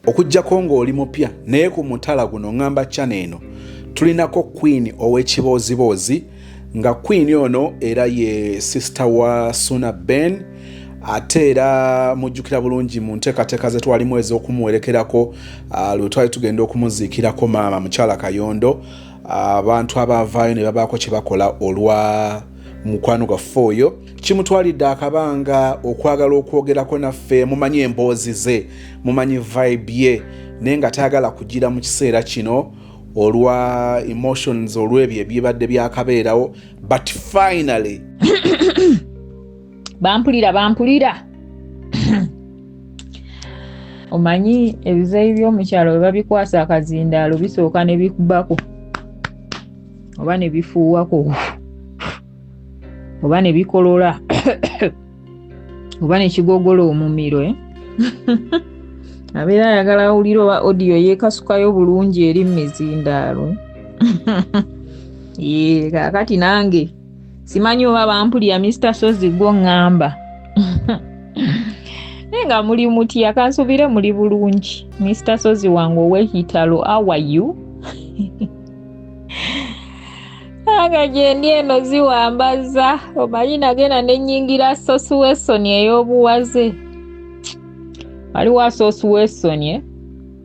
okujjako ng'oli mupya naye ku mutala guno ngamba channel eno tulinako Queen ow'ekiboozibozi nga Queen ono era ye sister wa Suna Ben ate era mujjukira bulungi mu nteekateeka ze twalimu ez'okumuwerekerako lwe twali tugenda okumuziikirako maama mukyala Kayondo abantu abavaayo ne babaako kye bakola olwa mukwano gwaffe oyo kimutwalidde akabanga okwagala okwogerako naffe mumanyi emboozi ze mumanyi vibe ye naye nga tayagala kugira mu kiseera kino olwa emotions olw'ebyo ebyibadde byakabeerawo but finally bampulira omanyi ebizayi by'omukyalo bwe babikwasa akazindaalo bisooka ne bikubako oba ne bifuuwako oba ne bikolola oba ne kigogola omumiro abeera ayagala awulira oba audio yeekasukayo bulungi eri mizindaalo kaakati nange simanyi oba bampulira Mr. Sozi gwo ngamba nga muli mutya kansubire muli bulungi Mr. Sozi wange ow'ekitalo how are you aga gyendi eno ziwambaza omanyi nagenda nenyingira Sosuwesoni ey'obuwaze waliwo Sosuwesoni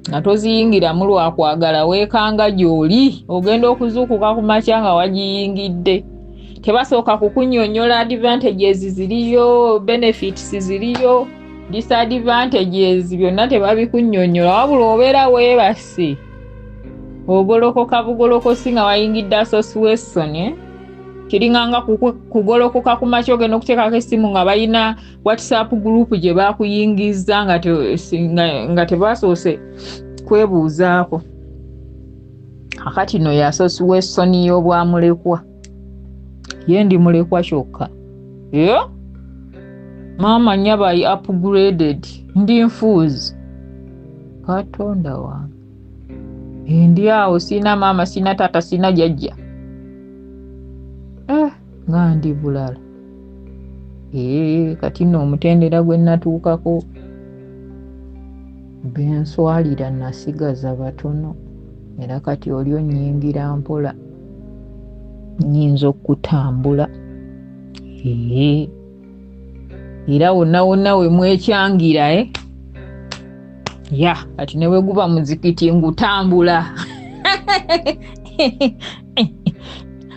nga toziyingiramu lwakwagala weekanga gy'oli ogenda okuzuukuka ku makya nga wagiyingidde tebasooka kukunnyonnyola advantages ziriyo benefits ziriyo disadvantages byonna tebabikunnyonnyola wabula obeera weebase ogolokoka bugolokosi nga wayingidde Sosuwesoni kiringanga kugolokoka ku makya ogenda okuteekako essimu nga balina WhatsApp group gye bakuyingiza nga tebasoose kwebuuzaako akati no ya Sosuwesoni y'obwamulekwa ye ndi mulekwa kyokka maama nyabayi upgraded ndi nfuuzi Katonda wange ndi awo sina maama sina taata sina jjajja nga ndi bulala kati nno omutendera gwe natuukako benswalira nasigaza batono era kati oli onnyingira mpola nnyinza okutambula era wonna we mwekyangira kati ne bwe guba muzikiti ngutambula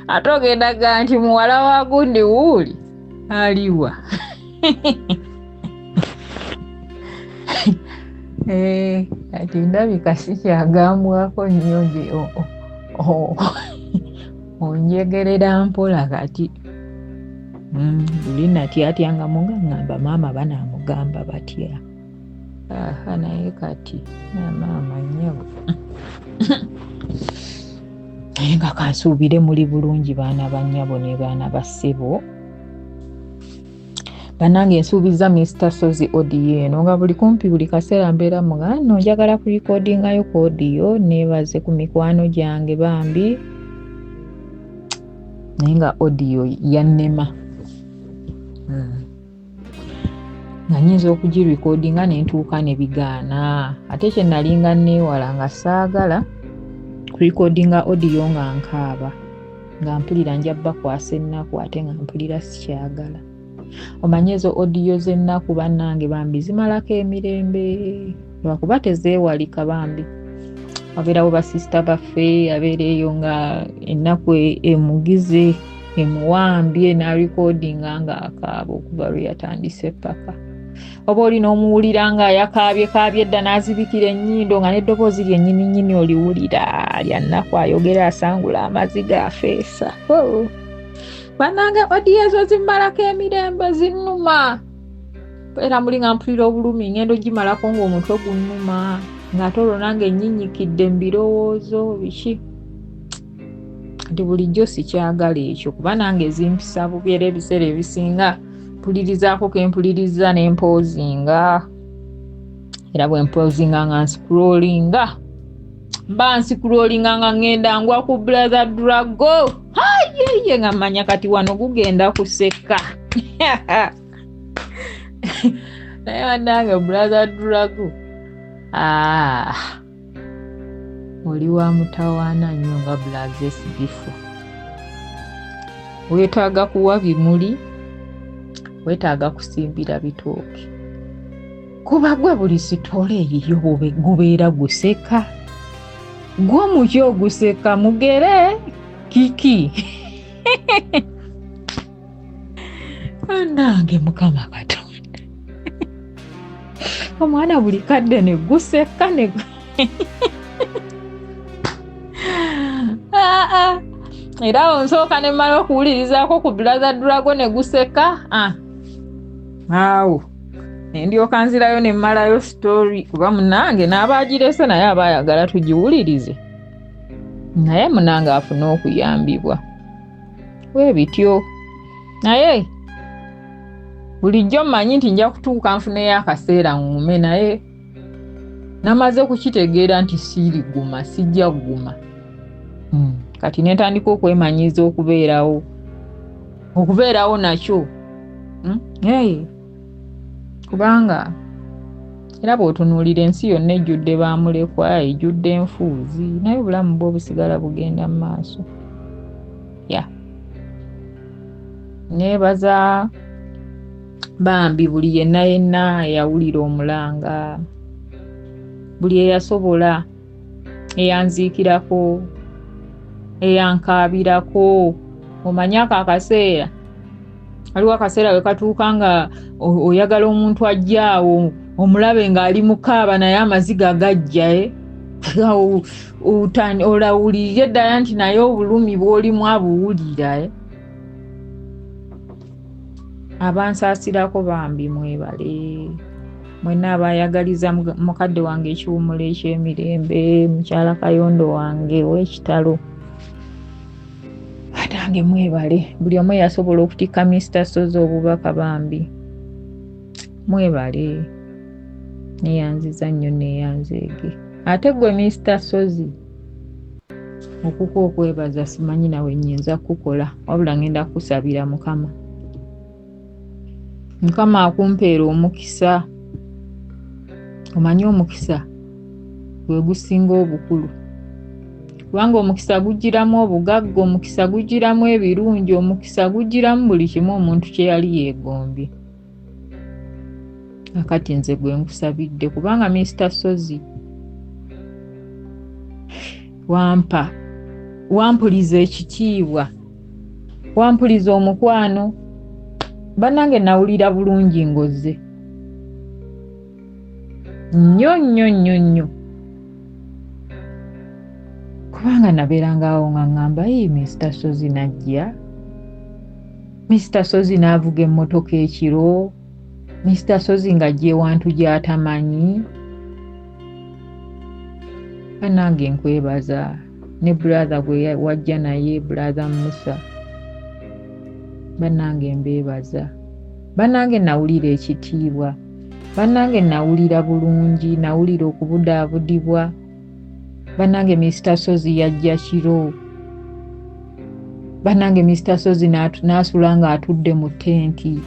ate ogendaga nti muwala wa gundi wuuli aliwa kati ndabika sikyagambwako nnyo onjegerera mpola kati buli natyatya nga mugamba maama banamugamba batya naye kati maama nnyabo naye nga kansuubire muli bulungi baana ba nnyabo ne baana ba ssebo banange nsuubiza Mr. Sozi audio eno nga buli kumpi buli kaseera mbeera muga nno njagala kulikodingayo ku audio neebaze ku mikwano gyange bambi naye nga audio yannema nga nyinza okugirikodinga nentuuka ne bigaana ate kye nalinga neewala nga saagala kurikodinga audio nga nkaaba nga mpulira nja bakwasa ennaku ate nga mpulira sikyagala omanye ezo audio z'ennaku bannange bambi zimalako emirembe lwakuba tezeewalika bambi wabeerawo basisita baffe abeera eyo nga ennaku emugize emuwambye n'alikodinga nga akaaba okuva lwe yatandise paka oba olina omuwulira nga yakaabye edda n'azibikira ennyindo nga n'eddoboozi lyennyini oliwulira lya nnaku ayogera asangula amaziga afeesa bannange audio ezo zimalako emirembe zinnuma era muli nga mpulira obulumi ngendo gimalako ng'omutwe gunnuma ng'ate olwo nange ennyinyikidde mu birowoozo biki nti bulijjo sikyagala ekyo kuba nange zimpisa bubi era ebiseera ebisinga mpulirizaako kempuliriza n'empoozinga era bwe mpoozinga nga nscrollinga mba nscrollinga nga ngenda ngwa ku Brother Drago yeye nga manya kati wano gugenda kuseka naye wanange Brother Drago oli wa mutawaana nnyo nga Blazes Gifu. Weetaaga kuwa bimuli, weetaaga kusimbira bitooke. Kuba gwe buli sitoola eyiyo gubeera guseka. Gwe muki oguseka mugere kiki. Nange Mukama Katonda. Omwana buli kadde ne guseka ne era onsooka ne mmala okuwulirizaako ku Brother Dragon ne guseka. Awo ndyoka nzirayo ne mmalayo story kuba munange n'abaagirese naye abaayagala tugiwulirize. Naye munange afune okuyambibwa. Weebityo. Naye bulijjo mmanyi nti nja kutuuka nfuneyo akaseera ngume naye namaze kukitegeera nti siiriguma, sijja kuguma. Kati netandika okwemanyiza okubeerawo nakyo. Kubanga era bw'otunuulira ensi yonna ejjudde baamulekwa, ejjudde enfuuzi, naye obulamu bwo busigala bugenda mu maaso. Neebaza bambi buli yenna eyawulira omulanga, buli eyasobola, eyanziikirako, eyankaabirako. Omanyi ako akaseera, waliwo akaseera we katuuka nga oyagala omuntu ajjaawo omulabe ng'ali mukaaba naye amaziga gajja, olawulirire ddala nti naye obulumi bw'olimu abuwulira. Abansaasirako bambi mwebale. Mwenna abayagaliza mukadde wange ekiwummulo eky'emirembe, mukyala Kayondo wange ow'ekitalo. Atange mwebale. Buli omu yasobola okutikka Mr. Sozi obubaka bambi. Mwebale. Neyanziza nnyo neyanzeege. Ate gwe Mr. Sozi okuko okwebaza simanyi nawe nnyinza kukola wabula ngenda kusabira Mukama. Mukama akumpeera omukisa. Omanyi omukisa gwe gusinga obukulu. Kubanga omukisa gujiramu obugagga, omukisa gujiramu ebirungi, omukisa gujiramu buli kimu omuntu kye yali yeegombye. Akati nze gwe nkusabidde kubanga Mr. Sozi wampuliza ekitiibwa, wampuliza omukwano. Bannange nawulira bulungi ngoze nnyo kubanga nabeeranga awo nga ngamba Mr. Sozi najja, Mr. Sozi n'avuga emmotoka ekiro, Mr. Sozi ng'ajja ewantu gy'atamanyi. Bannange nkwebaza ne brother gwe wajja naye, Brother Musa. Bannange mbeebaza. Bannange nawulira ekitiibwa, bannange nawulira bulungi, nawulira okubudaabudibwa. Bannange Mr. Sozi yajja kiro, bannange Mr. Sozi n'asula ng'atudde mu tenti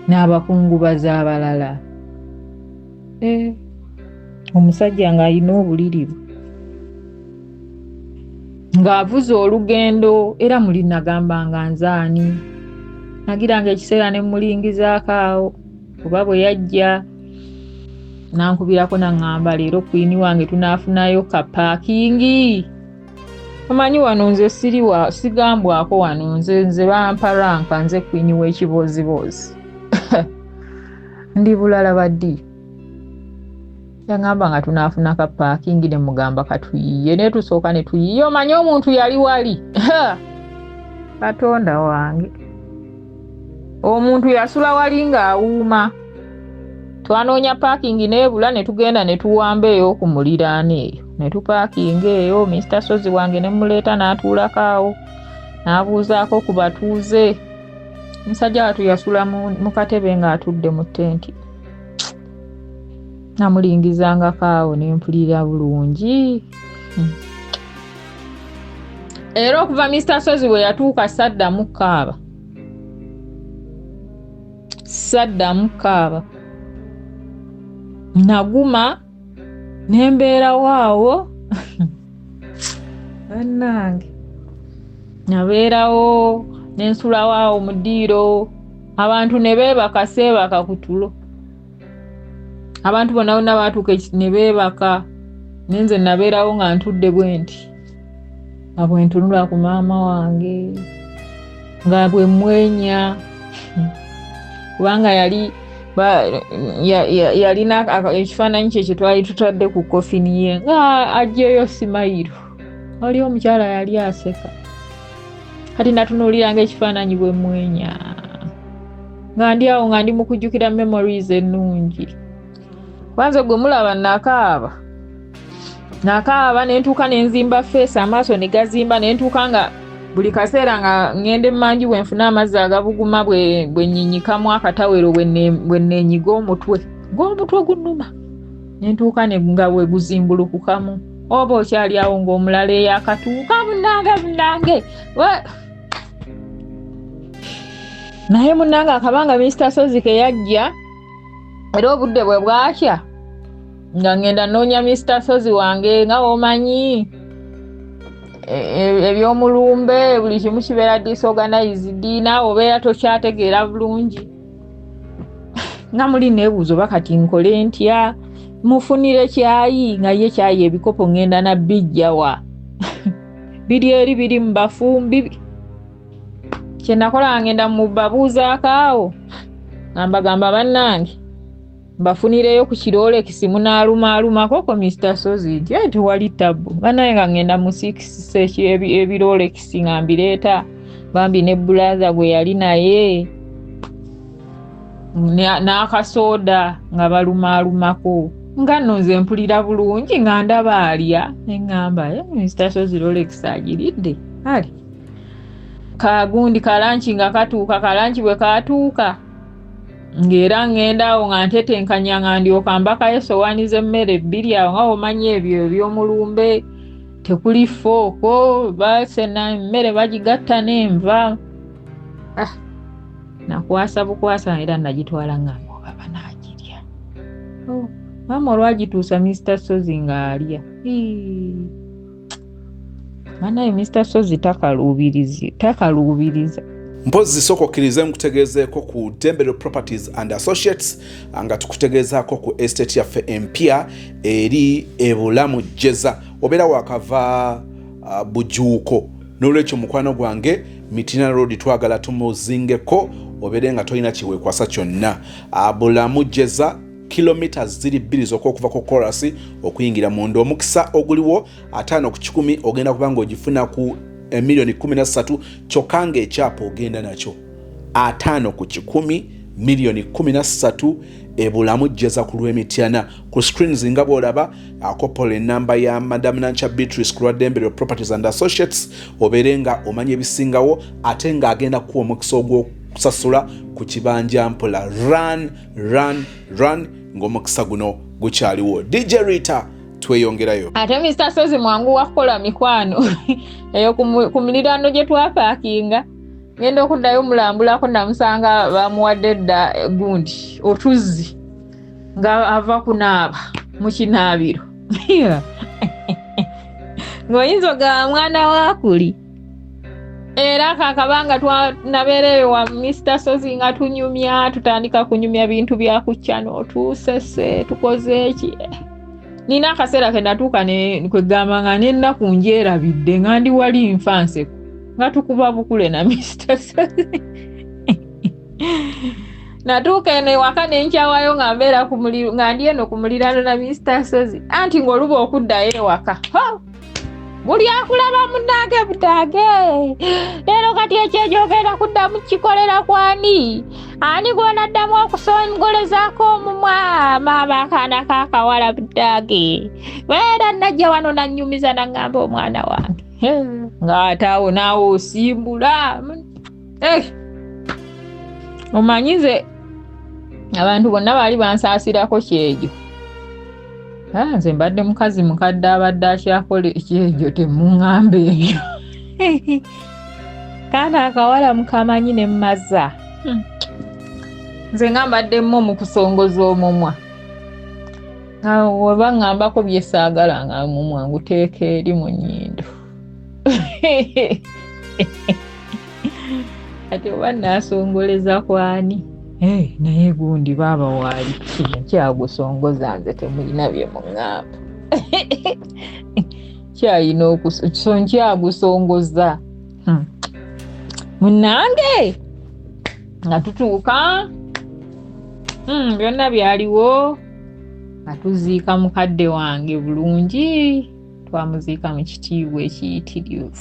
n'abakungubaza abalala. Omusajja ng'alina obuliribu ng'avuze olugendo era muli nagambanga nzaani. Nagiranga ekiseera ne mulingizaako awo kuba bwe yajja nankubirako naŋŋamba leero kwini wange tunaafunayo ka paakingi. Omanyi wano nze sigambwako wano nze bampa ranka nze kwini w'ekibooziboozi. Ndi bulala baddi. Yaŋŋamba nga tunaafuna ka paakingi ne mugamba katuyiye ne tusooka ne tuyiye. Omanyi omuntu yali wali. Katonda wange. Omuntu yasula wali ng'awuuma. Twanoonya paakingi n'ebula ne tugenda ne tuwamba eyo ku muliraano eyo. Ne tupaakinga eyo, Mr. Sozi wange ne muleeta n'atuulako awo. N'abuuzaako ku batuuze. Omusajja watu yasula mu katebe ng'atudde mu tenti. Namulingizangako awo ne mpulira bulungi. Era okuva Mr. Sozi we yatuuka saddamu kaaba. Saddamu kaaba. Naguma nembeera waawo bannange nabeerawo nensula waawo mu ddiiro abantu ne beebaka seebaka ku tulo abantu bonna bonna baatuuka ne beebaka nenze nabeerawo nga ntudde bwe nti nga bwe ntunula ku maama wange nga bwe mwenya kubanga yalina ekifaananyi kye twali tutadde ku kofini ye nga ajjeeyo simayiro wali omukyala yali aseka kati natunuuliranga ekifaananyi bwe mwenya nga ndi awo nga ndi mu kujjukira memories ennungi kwanza gwe mulaba nakaaba nentuuka nenzimba face amaaso ne gazimba nentuuka nga buli kaseera nga ngende mmanji bwe nfuna amazzi agabuguma bwe nyinyikamu akatawero bwe neenyiga omutwe ng'omutwe gunnuma nentuuka nga bwe guzimbulukukamu oba okyali awo ng'omulala eyakatuuka munnange naye munnange akabanga Mr. Sozi ke yajja era obudde bwe bwakya nga ngenda noonya Mr. Sozi wange nga omanyi ebyomulumbe buli kimu kibeera disorganized naawe obeera tokyategeera bulungi nga muli neebuuzo bakati nkole ntya mufunire kyayi nga ye kyayi ebikopo ngenda nabbijjawa biri eri biri mu bafumbi kye nakola ngenda mu babuuzaakaawo ngambagamba bannange mbafunireyo ku kirolekisi munaalumaalumako ko Mr. Sozi nti tewali tabbu banaye nga ngenda mu 6 ebirolekisi nga mbireeta bambi ne bulaza gwe yali naye n'akasooda nga balumaalumako nga nno nze mpulira bulungi nga ndaba alya neŋŋamba Mr. Sozi rolekisi agiridde ali kagundi kalanki nga katuuka kalanki bwe katuuka ng'era ngenda awo nga ntetenkanya nga ndyoka mbakayo essowaani z'emmere 2 awo nga omanyi ebyo eby'omulumbe tekuli fooko basena emmere bagigatta n'enva nakwasa bukwasa era nagitwala ngamba oba banaagirya maama olwagituusa Mr. Sozi ng'alya banaye Mr. Sozi takaluubiriza mpozi soko okkirize nkutegeezeeko ku Dembero Properties and Associates nga tukutegeezaako ku estate yaffe empya eri ebulamu Jeza obeera wakava bujuuko n'olwekyo mukwano gwange Mitina Road twagala tumuzingeko obeere nga tolina kiweekwasa kyonna bulamu Jeza kilometers 2 zokka okuva ku Chorus okuyingira munda omukisa oguliwo 5 ku 10 ogenda kubanga ogifuna ku $13,000,000 kyokka ng'ekyapa ogenda nakyo 5 ku 10 $13,000 ebulamu Jeza ku lw'Emityana ku screens nga bw'olaba akopola ennamba ya Madam Nancha Beatrice ku lwa Dembero Properties and Associates obeere nga omanya ebisingawo ate ng'agenda kuwa omukisa ogw'okusasula ku kibanja mpola run ng'omukisa guno gukyaliwo. DJ Rita tweyongerayo ate Mr. Sozi mwangu wakola mikwano eyo ku miliraano gye twapaakinga ngenda okuddayo mulambulako namusanga bamuwadde dda gundi otuzzi nga ava kunaaba mu kinaabiro ng'oyinza ogaba mwana waakuli era kakabanga twanabeereyo wa Mr. Sozi nga tunyumya tutandika kunyumya bintu byakukya n'otuuse tukoze eki nina akaseera ke natuuka kwegamba nga n'ennaku njerabidde nga ndi wali nfanseko nga tukuba bukule na Mr. Sozi natuuka eno ewaka nenkyawayo nga mbeera nga ndi eno ku muliraano na Mr. Sozi anti ng'oluba okuddayo ewaka buli akulaba munnange butage leero kati ekyejo ogenda kuddamu kikolera kwani ani gw'onaddamu okusongolezaako omumwa maama akaana kakawala butage weera najja wano nannyumiza naŋŋamba omwana wange ng'ate awo naawe osimbula omanyize abantu bonna baali bansaasirako kyejo nze mbadde mukazi mukadde abadde akyakola ekyejo temuŋŋamba ebyo kaana akawala mukamanyi ne mmaza nze nga mbaddemu mu kusongoza omumwa Oba ngambako bye saagala nga mu mwangu teeka eri mu nnyindo. Ate oba naasongoleza kwani? Naye gundi baaba waali nkyagusongoza nze temulina bye muŋŋamba. Kyalina nkyagusongoza. Munnange nga tutuuka byonna byaliwo nga tuziika mukadde wange bulungi, twamuziika mu kitiibwa ekiyitirivu.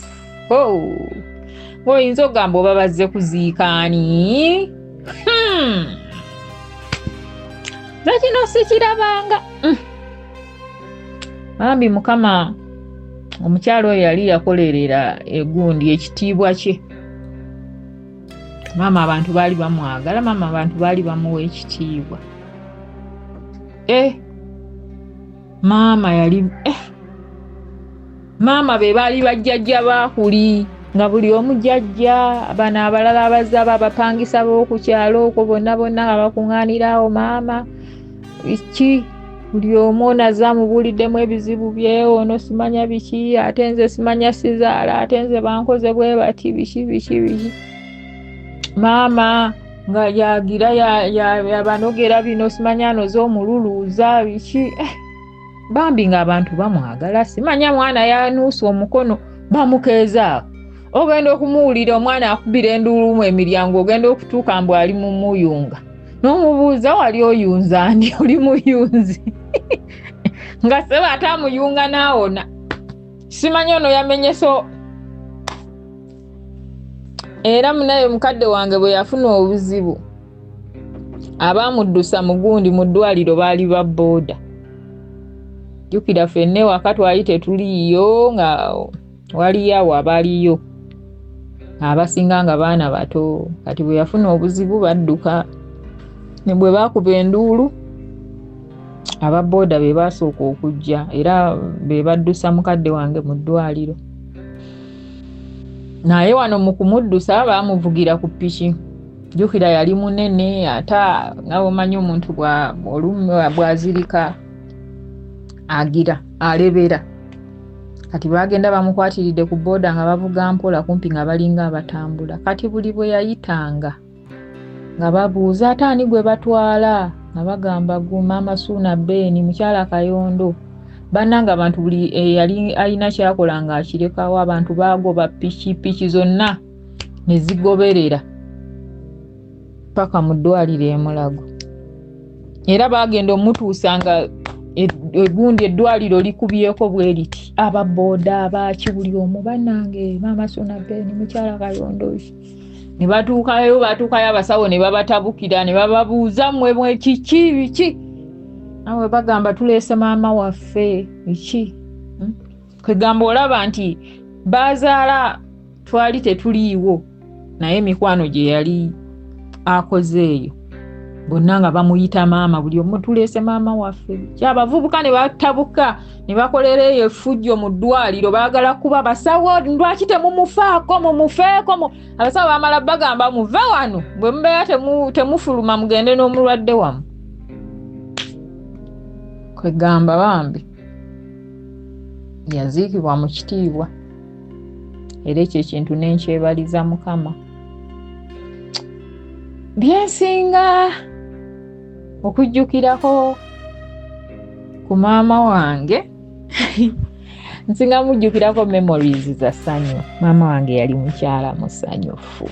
Ng'oyinza okugamba oba bazze kuziika ani? Nze kino sikirabanga. Bambi Mukama omukyalo oyo yali yakolerera egundi ekitiibwa kye. Maama abantu baali bamwagala, maama abantu baali bamuwa ekitiibwa. Maama yali maama be baali bajjajja baakuli nga buli omu jjajja, bano abalala abazze abapangisa b'oku kyalo okwo bonna nga bakuŋŋaanira awo maama biki buli omu onaza mubuuliddemu ebizibu bye, ono simanya biki, ate nze simanya sizaala, ate nze bankoze bwe bati biki. Maama nga yagira yabanogera bino simanya anoza omululuuza biki. Bambi nga abantu bamwagala, simanya mwana yanuusa omukono bamukeeza. Ogenda okumuwulira omwana akubira enduulu mu emiryango, ogenda okutuuka mbu ali mu muyunga. N'omubuuza wali oyunza ndi, oli muyunzi. Nga seba atamuyunga naawona. Simanya ono yamenyeso. Era munaye mukadde wange bwe yafuna obuzibu, abamuddusa mugundi mu ddwaliro baali ba booda. Jjukira ffenne waka twali tetuliyo nga waliyo awo abaliyo abasinga nga baana bato. Kati bwe yafuna obuzibu badduka, ne bwe baakuba enduulu aba booda be baasooka okujja era be baddusa mukadde wange mu ddwaliro. Naye wano mu kumuddusa baamuvugira ku ppiki. Jjukira yali munene, ate nga omanyi omuntu bw'azirika agira alebera. Kati bagenda bamukwatiridde ku booda nga bavuga mpola kumpi nga balinga abatambula. Kati buli bwe yayitanga nga babuuza ate ani gwe batwala, nga bagamba gu Maama Suuna Ben, mukyala Kayondo. Bannanga abantu buli yali alina kyakola nga akirekawo, abantu bagoba piki zonna ne zigoberera paka mu ddwaliro e Mulago. Era bagenda omutuusa nga egundi eddwaliro likubyeko bwe liti. Ababooda abaki buli omu bannange Maama Suuna Ben, mukyala Kayondo. Ne batuukayo abasawo ne babatabukira ne bababuuza mmwe kiki biki. Awe bagamba tuleese maama waffe biki. Kwegamba olaba nti bazaala twali tetuliiwo, naye mikwano gye yali akoze eyo bonna nga bamuyita maama, buli omu tuleese maama waffe. Abavubuka ne batabuka ne bakolera eyo effujjo mu ddwaliro, baagala kuba basawo, lwaki temumufaako mumufeeko. Abasawo bamala bagamba muve wano, bwe mubeera temufuluma mugende n'omulwadde wamu. Kwegamba bambi yaziikibwa mu kitiibwa, era ekyo ekintu nenkyebaliza Mukama. Byensinga okujjukirako ku maama wange nsinga mujjukirako memories za ssanyu. Maama wange yali mukyala musanyufu.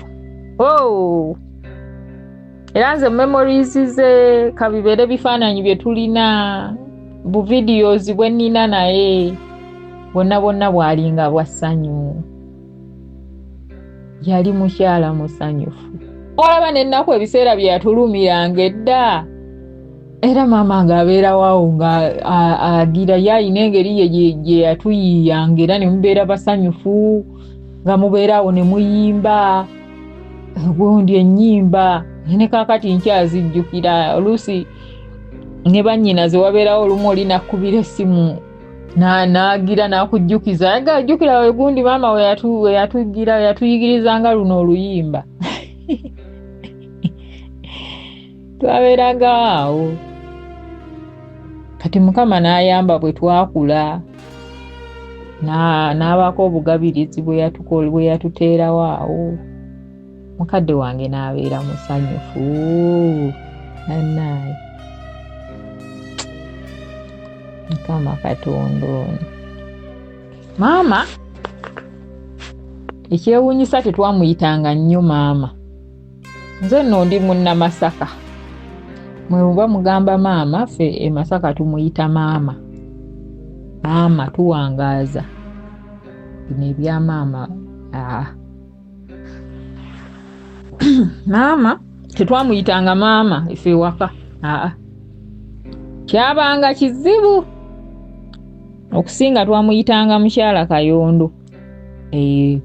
Era nze memories ze kabibeere bifaananyi bye tulina bu videos bwe nnina naye bonna bwalinga bwa ssanyu. Yali mukyala musanyufu. Olaba n'ennaku ebiseera bye yatulumiranga edda. Era maama ng'abeera waawo nga agira yalina engeri ye gye yatuyiyanga era ne mubeera basanyufu nga mubeeraawo ne muyimba gundi ennyimba. Ne kaakati nkyazijjukira. Oluusi ne bannyinaze wabeerawo olumu oli nakkubira essimu n'agira n'akujjukiza. Jjukira we gundi maama we yatuyigirizanga luno oluyimba. Twabeeranga awo. kati Mukama n'ayamba bwe twakula n'abaako obugabirizi bwe yatuteerawo awo, mukadde wange n'abeera musanyufu. Annaye Mukama Katonda ono. Maama ekyewuunyisa tetwamuyitanga nnyo maama. Nze nno ndi munnamasaka, mwe muba mugamba maama, ffe e Masaka tumuyita maama. Maama tuwangaaza, bino ebya maama. Maama tetwamuyitanga maama ife waka. Kyabanga kizibu, okusinga twamuyitanga mukyala Kayondo. Eyo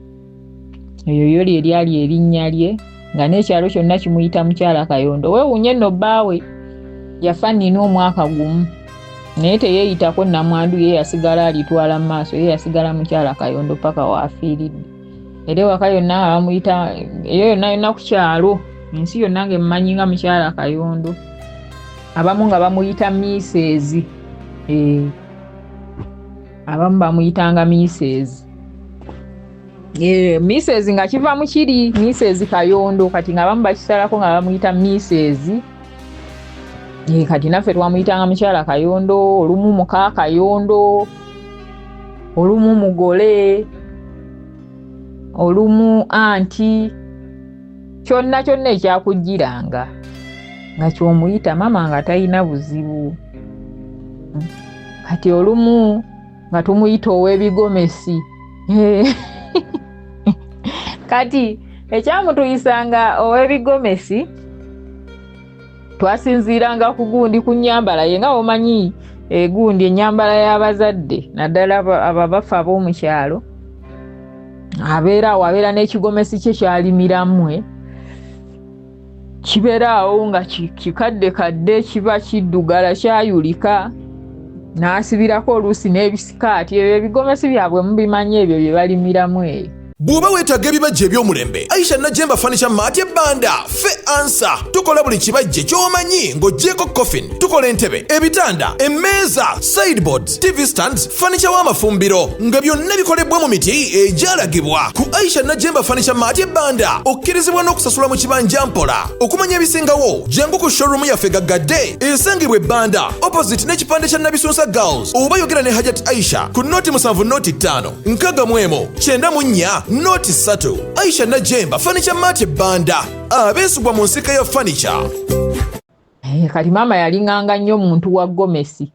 yoli eryali erinnya lye, nga n'ekyalo kyonna kimuyita mukyala Kayondo. Weewuunye nno bbaawe yafa nnina omwaka gumu, naye teyeeyitako Namwandu, ye yasigala alitwala mu maaso, ye yasigala mukyala Kayondo paka waafiiridde. Era waka yonna bamuyita, eyo yonna ku kyalo, ensi yonna ng'emmanyi nga mukyala Kayondo. Abamu nga bamuyita Mrs. Abamu bamuyitanga Mrs. Mrs. nga kiva mu kiri Mrs. Kayondo, kati nga abamu bakisalako nga bamuyita Mrs. Kati naffe twamuyitanga mukyala Kayondo, olumu muka Kayondo, olumu mugole, olumu anti. Kyonna ekyakujjiranga nga kyomuyita mama nga talina buzibu. Kati olumu nga tumuyita ow'ebigomesi. Kati ekyamutuyisanga ow'ebigomesi, twasinziiranga ku gundi ku nnyambala ye, nga omanyi gundi ennyambala y'abazadde, naddala ababafa ab'omukyalo. Abeera n'ekigomesi kye kyalimirammwe, kibeeraawo nga kikaddekadde, kiba kiddugala, kyayulika, n'asibirako oluusi n'ebisikaati. Ebyo ebigomesi byabwe mubimanyi, ebyo bye balimiramu eyo. Bw'oba weetaaga ebibajje eby'omulembe, Aisha Najjemba Furniture Mart Banda ffe ansa. Tukola buli kibajje ky'omanyi ng'oggyeko coffin. Tukola entebe, ebitanda, emmeeza, sideboards, TV stands, furniture w'amafumbiro, nga byonna bikolebwa mu miti egyalagibwa. Ku Aisha Najjemba Furniture Mart Banda okkirizibwa n'okusasula mu kibanja mpola. Okumanya ebisingawo, jangu ku showroom yaffe gaggadde esangibwa Banda opposite n'ekipande kya Nabisunsa Girls, oba yogera ne Hajat Aisha ku noti 7 noti 5 9 94 noti 3. Aisha Najjemba Furniture Mart Banda, abeesubwa mu nsika ya furniture. Kati maama yalinganga nnyo muntu wa gomesi,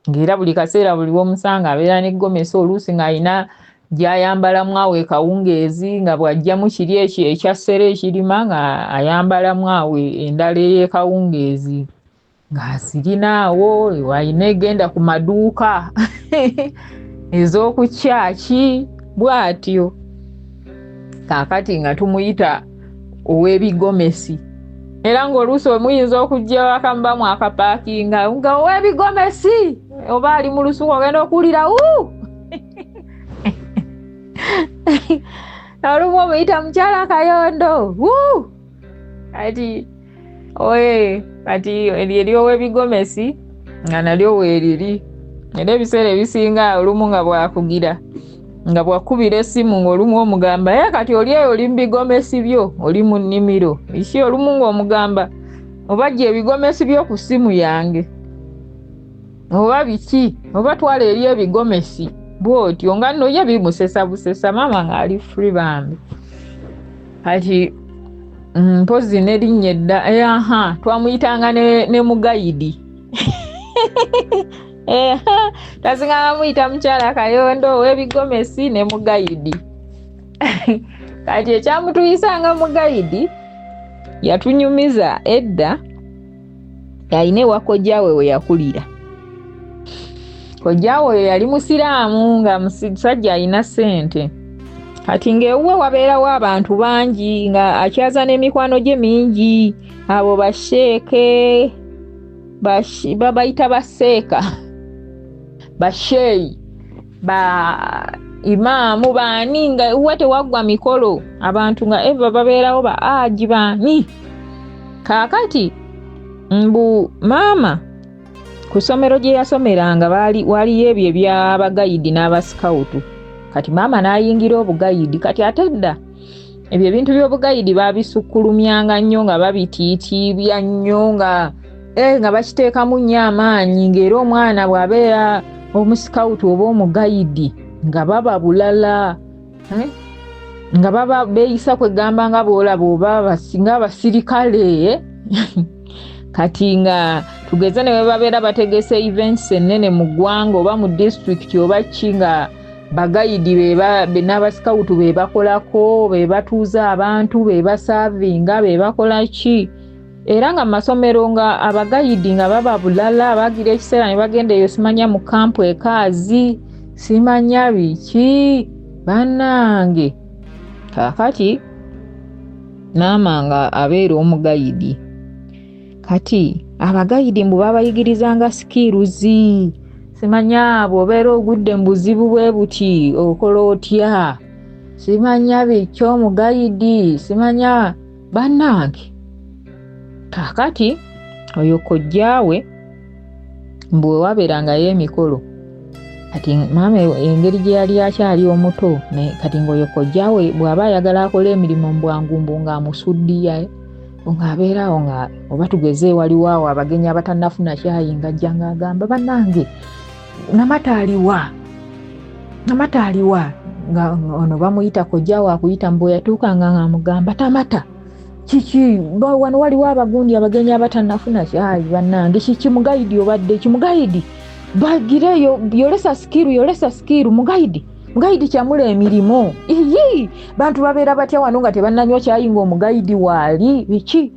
ng'era buli kaseera buli w'omusanga abeera ne gomesi, oluusi ng'alina gy'ayambalamu awo ekawungeezi, nga bw'ajjamu kiri ekyo ekya ssere ekirima nga ayambalamu awo endala ey'ekawungeezi, ng'azirina awo. Walina egenda ku maduuka ez'oku kyaki, bw'atyo. Kaakati nga tumuyita ow'ebigomesi, era ng'oluusi muyinza okujja waka mubamu akapaakinga nga ow'ebigomesi, oba ali mu lusuku ogenda okuwulira olumu omuyita mukyala Kayondo. Kati eri ow'ebigomesi nga nalyo weeriri. Era ebiseera ebisinga olumu nga bwakugira, nga bwakubira essimu ng'olumu omugamba, kati oli eyo oli mu bigomesi byo, oli mu nnimiro. Eki olumu ng'omugamba, oba gye ebigomesi byo ku ssimu yange, oba biki, oba twala eri ebigomesi bw'otyo, nga nno ye bimusesa busesa, maama ng'ali free bambi. Kati mpozi n'erinnya edda, twamuyitanga ne mugayidi. Tasinga muyita mukyala Kayondo ow'ebigomesi ne mugayidi. Kati ekyamutuyisanga mugayidi, yatunyumiza edda, yalina ewa kojjaawe we yakulira. Kojjaawe yali musiraamu, nga musajja alina ssente. Kati ng'ewuwe wabeerawo abantu bangi, nga akyaza n'emikwano gye mingi. Abo basheeke, babayita baseeka, basheeyi, imaamu, baani, nga uwe tewaggwa mikolo, abantu nga eva babeerawo ba aji baani. Kaakati mbu maama ku ssomero gye yasomeranga waliyo ebyo eby'abagayidi n'abasikawutu. Kati maama n'ayingira obugayidi. Kati ate dda ebyo ebintu by'obugayidi babisukkulumyanga nnyo nga babitiitiibya nnyo nga bakiteekamu nnyo amaanyi, ng'era omwana bw'abeera omusikawutu oba omugayidi nga baba bulala, nga baba beeyisa kwegamba nga boolaba oba nga abasirikale. Kati nga tugeze ne bwe babeera bategese events ennene mu ggwanga oba mu disitulikiti oba ki nga bagayidi n'abasikawutu be bakolako, be batuuza abantu, be basaavinga, be bakola ki. Era nga mu masomero nga abagayidi nga baba bulala, bagira ekiseera ne bagenda eyo simanya mu kampu ekaazi, simanya biki bannange. Kaakati maama nga abeera omugayidi. Kati abagayidi mbu babayigirizanga sikiruzi, simanya bw'obeera ogudde mu buzibu bwe buti okola otya, simanya biki omugayidi, simanya bannange. Kaakati oyo kojjaawe mbu bwe wabeerangayo emikolo, kati maama engeri gye yali akyali omuto, kati ng'oyo kojjaawe bw'aba ayagala akola emirimu mbwangu ng'amusuddiya ng'abeerawo nga oba tugeze waliwo awo abagenyi abatannafuna kyayi ng'ajja ng'agamba bannange namata aliwa nga ono bamuyita kojjaawe akuyita mbu yatuukanga ng'amugamba tamata kiki wano waliwo abagundi abagenyi abatannafuna kyayi bannange kiki mugayidi obadde kimugayidi bagireyo yolesa sikiru mugayidi kyamula emirimu. Bantu babeera batya wano nga tebannanywa kyayi ng'omugayidi waali biki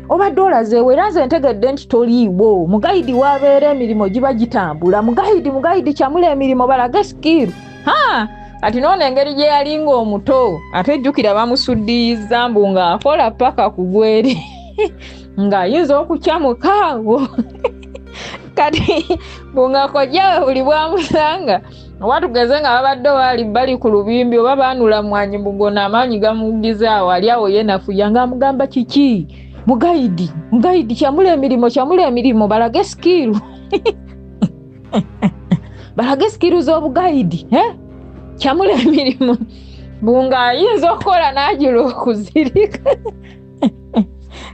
obadde olazeewo era nze ntegedde nti toliiwo. Mugayidi wabeera emirimu giba gitambula. Mugayidi kyamula emirimu balage sikiru. Kati noona engeri gye yali ng'omuto ate jjukira bamusuddiyiza mbu ng'akola paka ku gweri ng'ayinza okukyamuka awo. Kati bunga kojjaawe buli bwamusanga oba tugeze nga babadde bali ku lubimbi oba baanula mwanyi mbugona amaanyi gamugiza awo ali awo ye nafuya ng'amugamba kiki mugayidi kyamula emirimu balage sikiru. Balage sikiru z'obugayidi kyamula emirimu bunga ayinza okukola n'ajula okuzirika.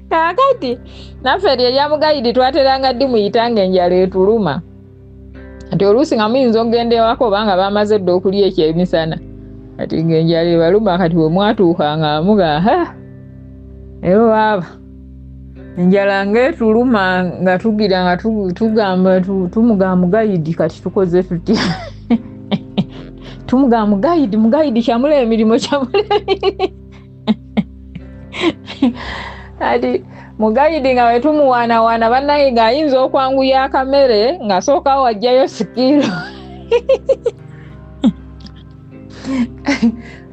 Kaakati naffe erya mugayidi twateranga ddi muyitanga enjala etuluma. Kati oluusi nga muyinza okugenda ewaka obanga bamaze dda okulya ekyemisana. Kati ng'enjala ebaluma kati bwe mwatuukanga amuga eyo baaba enjala ng'etuluma nga tugira nga tugamba tumugamba mugayidi kati tukoze tutya. Tumugamba mugayidi kyamula emirimu Kati mugayidi nga bwe tumuwaanawaana bannaye ng'ayinza okwanguya akamere ng'asooka wajjayo sikiru.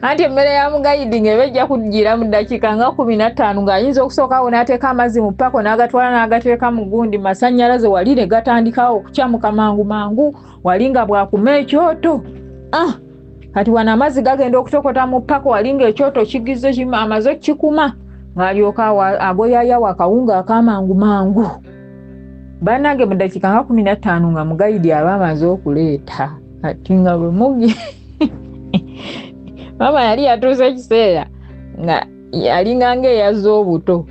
Anti emmere ya mugayidi ng'eba ejja kugira mu ddakiika nga 15 ng'ayinza okusookawo n'ateeka amazzi mu ppako n'agatwala n'agateeka mu gundi masannyalaze wali ne gatandikawo okukyamuka mangu wali nga bwakuma ekyoto. Kati wano amazzi gagenda okutokota mu ppako wali ng'ekyoto kigize amaze okukikuma ng'alyoka agoyayawo akawunga akamangu. Bannange mu ddakiika nga 15 nga mugayidi aba amaze okuleeta. Kati nga bwe mugi maama yali yatuusa ekiseera nga yalinga ng'eyazza obuto.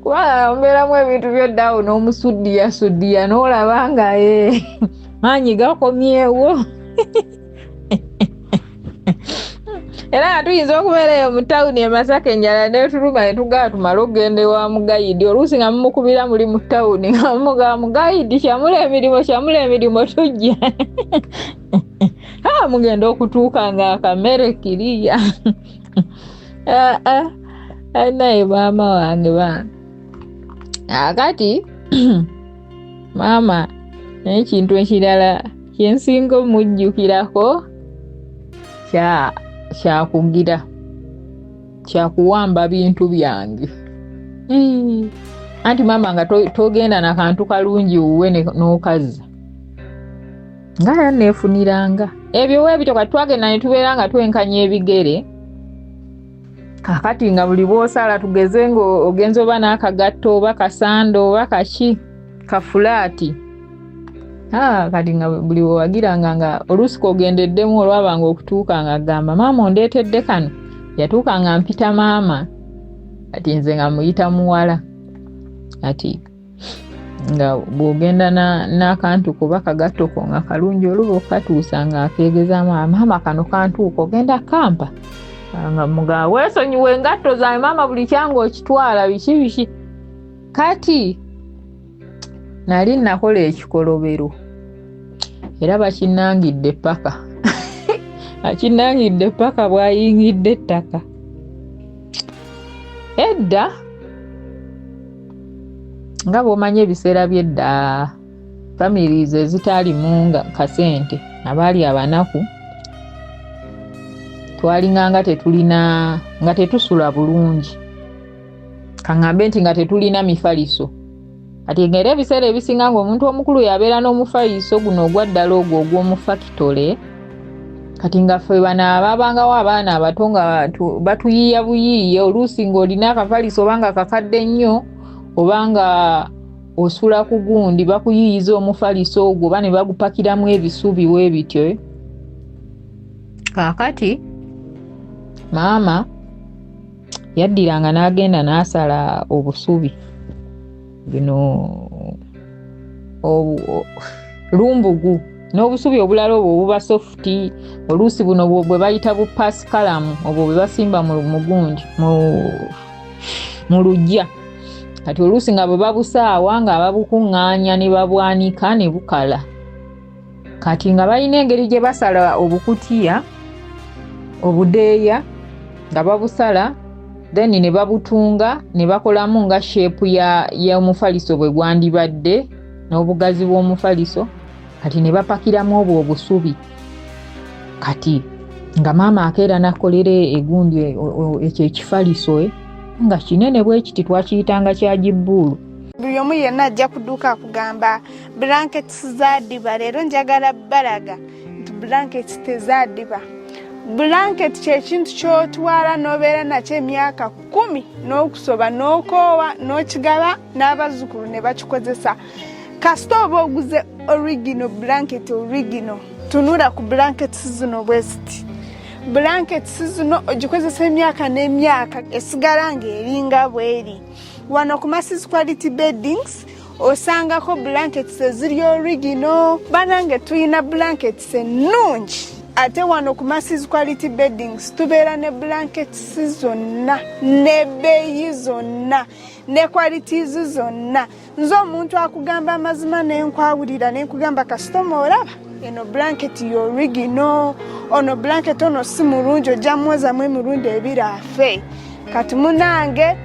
Kubanga ombeeramu ebintu by'oddaawo n'omusuddiya n'olaba nga maanyi gakomyewo. Era nga tuyinza okubeera eyo mu tawuni e Masaka enjala n'etuluma ne tugaba tumale okugenda ewa mugayidi. Oluusi nga mumukubira muli mu tawuni nga mumugamba mugayidi kyamula emirimu tujja. Mugenda okutuuka ng'akamere kiriya. Naye maama wange kati maama n'ekintu ekirala kyensinga omujjukirako kyakugira kyakuwamba bintu byange. Anti maama nga togenda na kantu kalungi wuwe n'okazza nga yanneefuniranga ebyo weebito kati twagenda ne tubeera nga twenkanya ebigere. Kakati nga buli bw'osala tugeze ng'ogenza oba n'akagatto oba kasando oba kaki kafulaati. Kati nga buli wagiranga nga oluusi kogendeddemu olwabanga okutuuka nga agamba maama ondeetedde kano. Yatuuka nga mpita maama ati nze nga muyita muwala. Ati nga bw'ogenda n'akantu kuba kagatoko nga kalungi oluba okatuusa nga akeegeza maama kano kantuuka ogenda kampa. Nga mugaa weesonyiwe engatto zange maama buli kyanga okitwala biki. Kati nali nakola ekikolobero era bakinangidde paka. Akinangidde paka bwayingidde ettaka. Edda nga bw'omanya ebiseera by'edda families ezitaalimu nga kasente abaali abanaku twalinga nga tetusula bulungi. Kaŋŋambe nti nga tetulina mifaliso. Ati ng'era ebiseera ebisinga ng'omuntu omukulu yabeera n'omufaliso guno ogwa ddala ogwo ogw'omufakitole. Kati nga ffe bano ababangawo abaana abato nga batuyiiya buyiiye oluusi ng'olina akafaliso oba nga kakadde nnyo oba nga osula ku gundi bakuyiiyiza omufaliso ogwo oba ne bagupakiramu ebisubi bwe bityo. Kaakati maama yaddiranga n'agenda n'asala obusubi bino lumbugu n'obusubi obulala obwo obuba sofuti oluusi buno bwe bayita bu pasikalamu obwo bwe basimba mu gundi mu lujja. Kati oluusi nga bwe babusaawa nga babukuŋŋaanya ne babwanika ne bukala. Kati nga balina engeri gye basala obukutiya obudeeya nga babusala then ne babutunga ne bakolamu nga sheepu y'omufaliso bwe gwandibadde n'obugazi bw'omufaliso. Kati ne bapakiramu obwo obusubi. Kati nga maama akeera nakolera egundi ekyo ekifaliso nga kinene bwe kiti twakiyitanga kya jibbuulu. Buli omu yenna ajja ku dduuka akugamba blankets za ddiba. Leero njagala balaga nti blankets tezaddiba. Blanket kye kintu ky'otwala n'obeera nakyo emyaka 10 n'okusoba n'okoowa n'okigaba n'abazzukulu ne bakikozesa. Kasita oba oguze original blanket original, tunula ku blankets zino bwe ziti. Blankets zino ogikozesa emyaka n'emyaka esigala ng'eringa bweri. Wano ku Masisi Quality Beddings osangako blankets eziri original. Banange tuyina blankets ennungi. Ate wano ku Masisi Quality Beddings tubeera ne blankets zonna n'ebbeeyi zonna ne qualities zonna. Nze omuntu akugamba amazima n'enkwawulira n'enkugamba kasitoma olaba eno blanket y'original, ono blanket ono si mulungi ojja mwozamu emirundi ebiri afe. Kati munange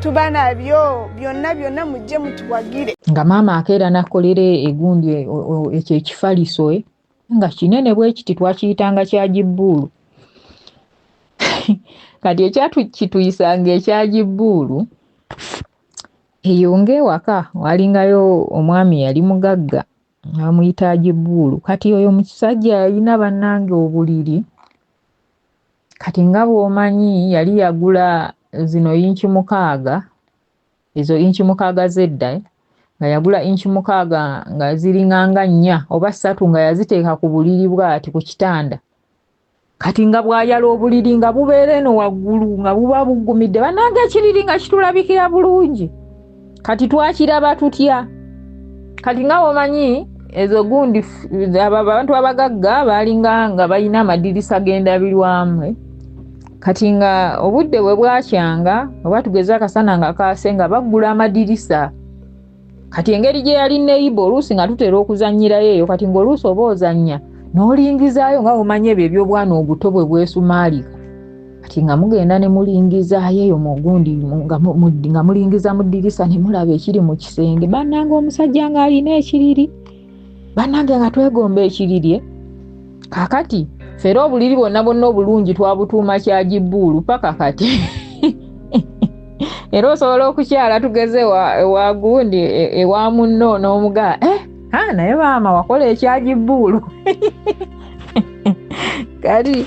tuba nabyo byonna mujje mutuwagire. Nga maama akeera nakolera egundi ekyo ekifaliso nga kinene bwe kiti twakiyitanga kya jibbuulu. Kati ekyakituyisanga ekya jibbuulu eyo ng'ewaka walingayo omwami yali mugagga amuyita jibbuulu. Kati oyo musajja yalina bannange obuliri. Kati nga bw'omanyi yali yagula zino inchi 6 ezo inchi 6 zedda nga yagula inchi 6 nga ziringanga 4 oba 3 nga yaziteeka ku buliri bwati ku kitanda. Kati nga bwayala obuliri nga bubeere no waggulu nga buba bugumidde bannange ekiriri nga kitulabikira bulungi. Kati twakiraba tutya. Kati nga omanyi ezo gundi abantu abagagga balinga nga balina amadirisa gendabirwamu. Kati nga obudde bwe bwakyanga oba tugeza akasana nga kaase nga baggula amadirisa. Kati engeri gye yali neighbor oluusi nga tutera okuzannyirayo eyo. Kati ng'oluusi oba ozannya n'olingizaayo nga omanye ebyo eby'obwana obuto bwe bwesumaalika. Kati nga mugenda ne mulingizaayo eyo mu gundi nga mulingiza mu ddirisa ne mulaba ekiri mu kisenge. Bannange omusajja ng'alina ekiriri. Bannange nga twegomba ekiriri. Kaakati fera obuliri bwonna obulungi twabutuuma kya jibbuulu paka kati. Era osobola okukyala tugeze wa gundi ewa munno n'omugaa naye maama wakola ekya jibbuulu. Kati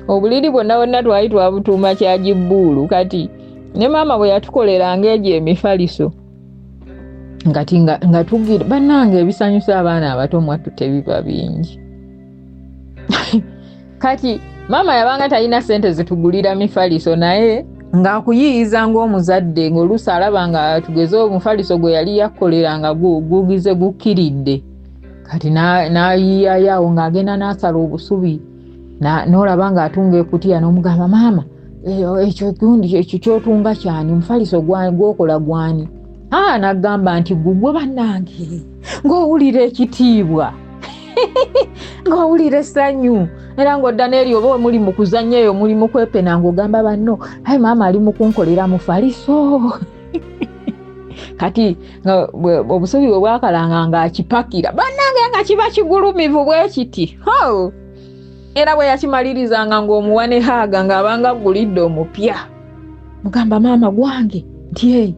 obuliri bwonna twali twabutuuma kya jibbuulu. Kati ne maama bwe yatukoleranga egyo emifaliso nga tugira bannange ebisanyusa abaana abato mwattu tebiba bingi. Kati mama yabanga talina sente zitugulira mifaliso naye ng'akuyiyiza ng'omuzadde ng'oluusi alaba nga tugeze omufaliso gwe yali yakkolera nga gugize gukkiridde. Kati n'ayiyayawo ng'agenda n'asala obusubi n'olaba ng'atunga ekutiya n'omugamba maama ekyo gundi ekyo kyotunga kyani omufaliso gwokola gwani? N'agamba nti gugwe bannange ng'owulira ekitiibwa ng'owulira essanyu era ng'odda n'eri oba muli mu kuzannya eyo muli mu kwepena ng'ogamba banno ayi maama ali mu kunkolera mufaliso. Kati obusubi bwe bwakalanga ng'akipakira bannange nga kiba kigulumivu bwe kiti. Era bwe yakimalirizanga ng'omuwa ne haaga ng'abanga agulidde omupya. Mugamba maama gwange nti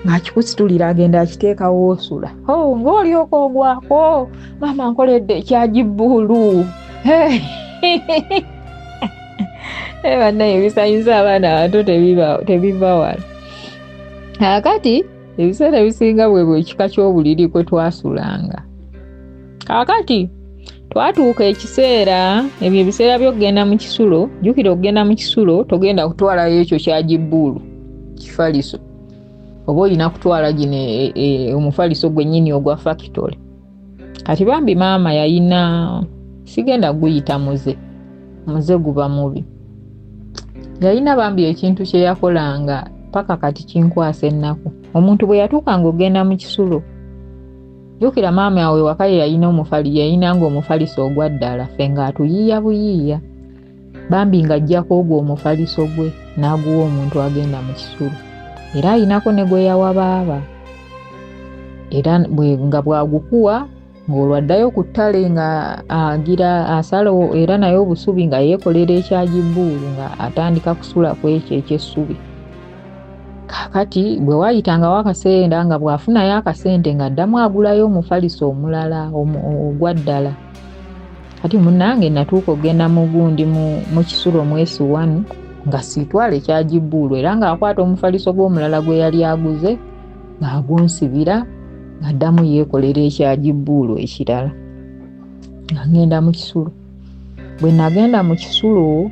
ng'akikusitulira agenda akiteekawo osula. Ng'olyoka ogwako maama nkoledde ekyagibbuulu. Bannaye ebisanyusa abaana abato tebiva wala. Kaakati ebiseera ebisinga bwe ekika ky'obuliri kwe twasulanga. Kaakati twatuuka ekiseera ebyo ebiseera by'okugenda mu kisulo, jjukira okugenda mu kisulo togenda kutwalayo ekyo kyagibbuulu kifaliso. Oba olina kutwala gino omufaliso gwennyini ogwa factory. Kati bambi maama yayina sigenda guyita muze guba mubi. Yayina bambi ekintu kye yakolanga paka kati kinkwasa ennaku. Omuntu bwe yatuukanga ogenda mu kisulo, jjukira maama yawe waka yayinanga omufaliso ogwa ddala ffe ng'atuyiiya buyiiya. Bambi ng'ajjako ogwo omufaliso gwe n'aguwa omuntu agenda mu kisulo. Era ayinako ne gwe yawa baaba. Era nga bwagukuwa ng'olwaddayo ku ttale nga agira asala era naye obusubi nga yeekolera ekyagibbuulu nga atandika kusula ku ekyo eky'essubi. Kakati bwe waayitangawo akaseera nga bw'afunayo akasente ng'addamu agulayo omufaliso omulala ogwa ddala. Kati munnange natuuka okugenda mu gundi mu kisulo mwesi wanu nga siitwala ekyagibbuulu era ng'akwata omufaliso gw'omulala gwe yali aguze ng'agunsibira ng'addamu yeekolera ekyagibbuulu ekirala nga ngenda mu kisulo. Bwe nagenda mu kisulo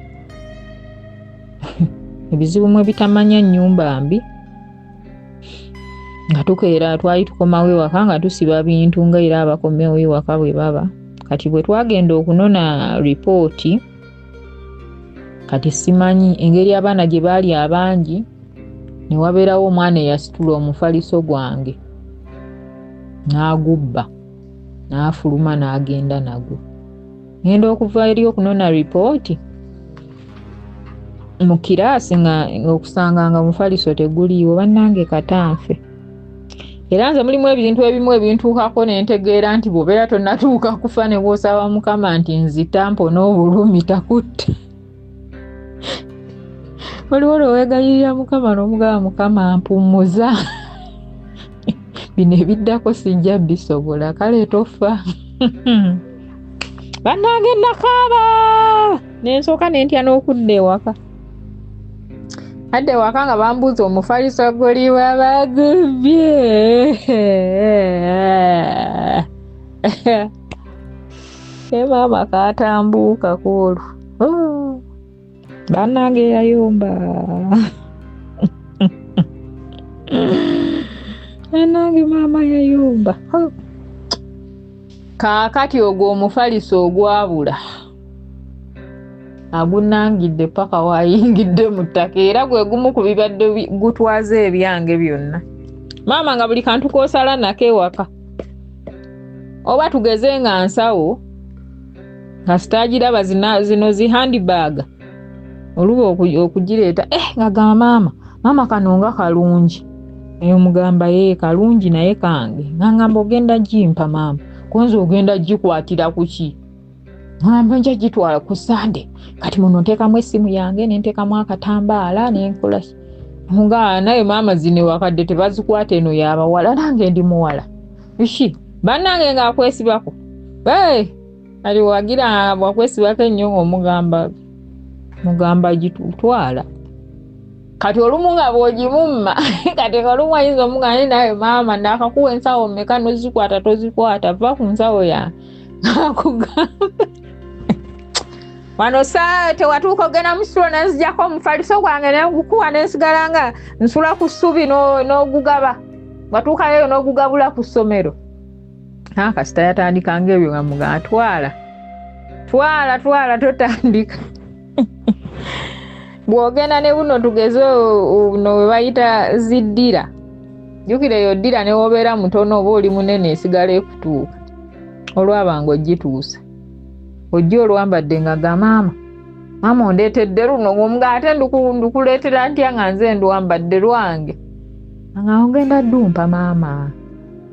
ebizibu mwe bitamanya nnyumba mbi nga tukeera twali tukomawo ewaka nga tusiba bintu nga era abakomewo ewaka bwe baba. Kati bwe twagenda okunona ripooti, kati simanyi engeri abaana gye baali abangi ne wabeerawo omwana eyasitula omufaliso gwange n'agubba n'afuluma n'agenda nagwo. Ngenda okuva eri okunona ripooti mu kiraasi okusanga nga omufaliso teguliiwo bannange katanfe. Era nze mulimu ebintu ebimu ebintuukako ne ntegeera nti bw'obeera tonnatuuka kufa ne bw'osaba Mukama nti nzita mpona obulumi takutte. Waliwo lweweegayirira Mukama n'omugamba Mukama mpummuza. Bino ebiddako sijja bisobola kale tofa. Bannange nakaaba nensooka ne ntya n'okudda ewaka. Adde waka nga bambuuza omufaliso guli wabagubye. Maama katambuuka koolu. Bannange yayomba. Bannange maama yayomba. Kaakati ogwo omufaliso ogwabula agunangidde paka wayingidde mu ttaka era gwe gumu ku bibadde gutwaza ebyange byonna. Maama nga buli kantu koosala nako ewaka oba tugeze nga nsawo nga sitaagiraba zino zihandibaaga oluba okugireeta nga gamba maama kano nga kalungi. Eyo mugamba kalungi naye kange ngamba ogenda gimpa maama konzi ogenda gikwatira ku ki? Ngamba nja gitwala ku Sande. Kati muno nteekamu essimu yange nenteekamu akatambaala nenkola nga naye maama zino wakadde tebazikwata eno y'abawala nange ndi muwala. Ishi bannange ng'akwesibako ali wagira bwakwesibako ennyo ng'omugamba gitutwala. kati olumu nga bw'ogimumma kati olumu ayinza omugamba nawe maama ndakakuwa ensawo mmeka nozikwata tozikwata va ku nsawo yange akugamba wano saa tewatuuka ogenda mu ssulo nenzijjako omufaliso gwange nengukuwa nensigala nga nsula ku ssubi n'ogugaba watuukayo n'ogugabula ku ssomero kasita yatandika ng'ebyo nga mugamba twala totandika bw'ogenda ne buno tugeze no we bayita ziddira jjukira eyo ddira ne wobeera mutono oba oli munene esigala ekutuuka olwabanga ogituusa ojja olwambadde nga ga maama ondeetedde luno ng'omuga ate ndukuleetera ntya nga nze ndwambadde lwange nga ogenda ddumpa maama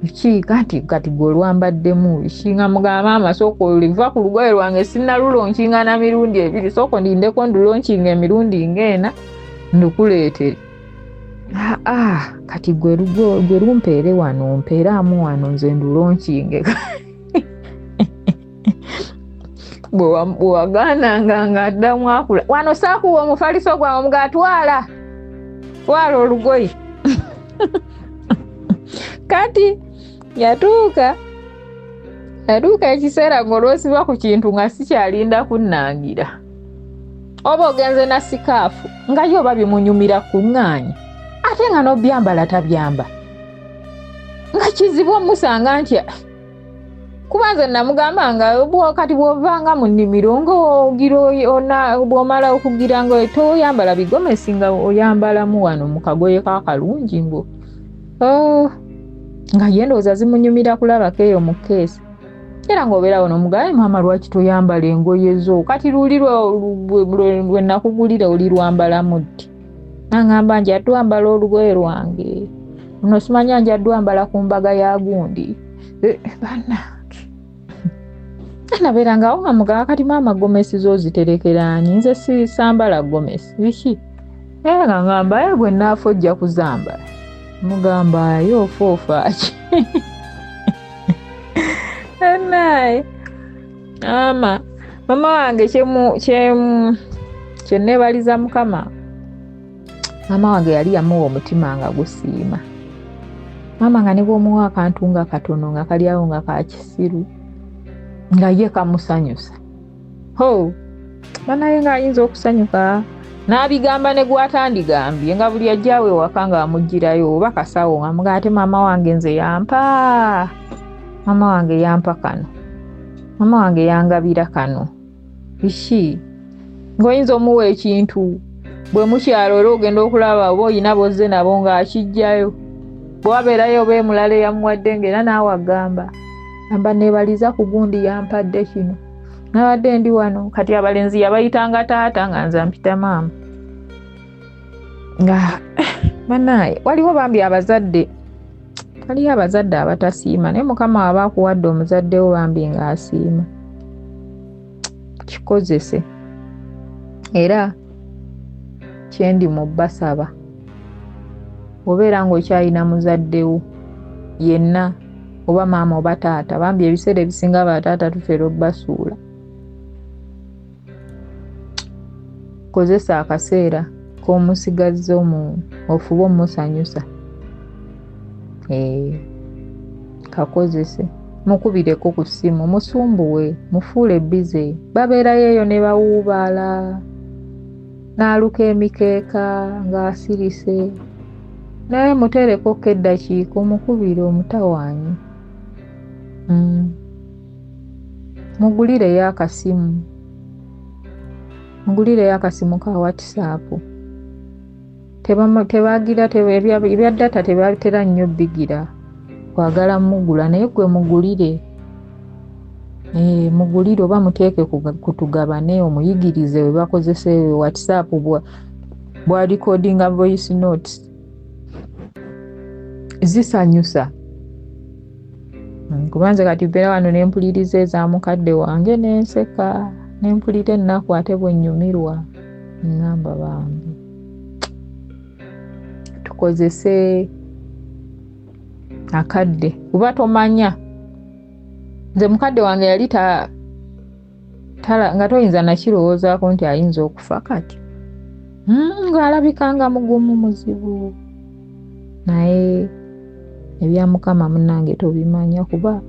ki kati gwe olwambaddemu ki nga mugamba maama sooka oliva ku lugoye lwange sinnalulonkinga mirundi ebiri sooka ndindeko ndulonkinga emirundi ng'ena ndukuleetere kati gwe lumpeere wano mpeeraamu wano nze ndulonkinge bwewagaananga nga addamu akula wano saakuwa omufaliso gwange omuga twala olugoye kati yatuuka ekiseera ng'olwosiba ku kintu nga sikyalinda kunnangira oba ogenze na sikaafu nga yo oba bimunyumira kuŋŋaanya ate nga n'obyambala tabyamba nga kizibu omusanga nti kuba nze namugamba nga kati bw'ovanga mu nnimiro bw'omala okugira nga toyambala bigomesi nga oyambalamu wano mu kagoye kakalungi nga ye ndowooza zimunyumira kulabako eyo mu keesi era ng'obeerawo n'omugamba maama lwaki toyambala engoye zo kati luli lwe nakugulira oli lwambalamu ddi nangamba njaddu ambala olugoye lwange luno simanya njaddu ambala ku mbaga ya gundi nabeerangawo nga mugamba kati maama gomesi zoziterekerani nze sambala gomesi biki nga ngamba bwe naafa ojja kuzambala mugamba yo foofaaki naye mama wange kyenneebaliza mukama maama wange yali yamuwa omutima nga gusiima maama nga ne bw'omuwa akantu nga katono nga kali awo nga kakisiru nga ye kamusanyusa banaye ng'ayinza okusanyuka n'abigamba ne gwatandigambye nga buli ajjaawe waka nga amugirayo oba kasawo nga muga ate maama wange nze yampa maama wange yampa kano maama wange yangabira kano biki ng'oyinza omuwa ekintu bwe mukyalo era ogenda okulaba oba oyina bozze nabo ng'akijjayo bwabeerayo oba emulala eyamuwadde ng'era naawe agamba amba neebaliza ku gundi yampadde kino nabadde ndi wano kati abalenzi yabayitanga taata nga nze mpita maama nga banaye waliwo bambi abazadde abatasiima naye mukama aba akuwadde omuzaddewo bambi ng'asiima kikozese era kyendi mu basaba obeera ng'okyalina muzaddewo yenna oba maama oba taata bambi ebiseera ebisinga bataata tutera obbasuula kozesa akaseera k'omusigazza ofuba omusanyusa kakozese mukubireko ku ssimu musumbuwe mufuule bize babeerayo eyo ne bawuubaala n'aluka emikeeka ng'asirise naye muterekoko eddakiika omukubire omutawaanyi mugulireyo akasimu ka WhatsApp tebagira ebya data tebatera nnyo bigira kwagala mugula naye gwe mugulire oba muteeke kutugabane omuyigirize we bakozesa WhatsApp bwa recordinga voice notes zisanyusa kubanze kati mbeera wano nempuliriza eza mukadde wange nenseka nempulira ennaku ate bwennyumirwa ngamba bambi tukozese akadde kuba tomanya nze mukadde wange yali nga toyinza nakirowoozaako nti ayinza okufa kati ng'alabikanga mugumu muzibu naye ebya Mukama munnange tobimanya kuba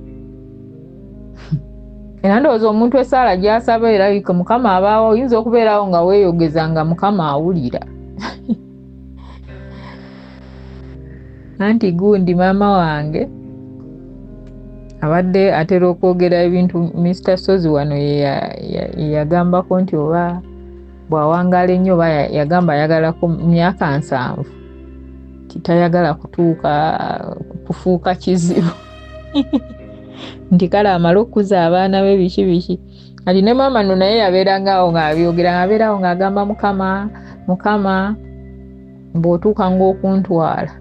era ndowooza omuntu essaala gy'asaba erabika Mukama abaawo oyinza okubeerawo nga weeyogeza nga Mukama awulira anti gundi maama wange abadde atera okwogera ebintu Mr. Sozi wano yagambako nti oba bw'awangaala ennyo oba yagamba ayagalako myaka 7 titayagala kufuuka kizibu nti kale amala okukuza abaana be biki ati ne maama no naye yabeerangaawo ng'abyogera ng'abeerawo ng'agamba Mukama bw'otuuka ng'okuntwala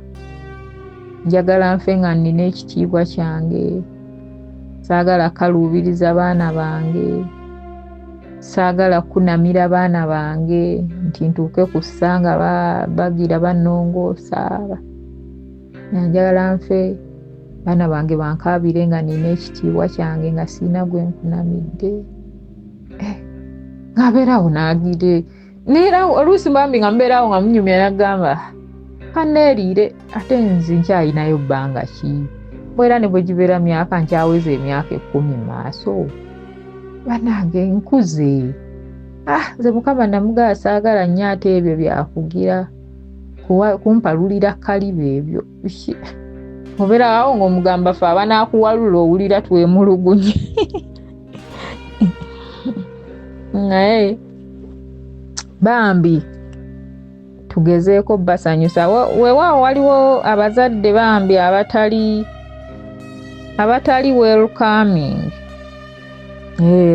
njagala nfe nga nnina ekitiibwa kyange saagala kaluubiriza baana bange saagala kunamira baana bange nti ntuuke ku ssanga bagira bannongoosa njagala nfe baana bange bankaabire nga nina ekitiibwa kyange nga siina gwe nkunamidde ng'abeerawo naagire neera oluusi bambi nga mubeerawo nga munyumya nagamba kaneeriire ate nze nkyalinayo bbanga ki bwera ne bwe gibeera myaka nkyaweza emyaka 10 maaso banange nkuze nze Mukama namugala saagala nnyo ate ebyo byakugira kumpalulira kalibe ebyo obeerawo ng'omugamba fe abanaakuwalula owulira twemulugunye naye bambi tugezeeko basanyusa weewaawo waliwo abazadde bambi abatali welcoming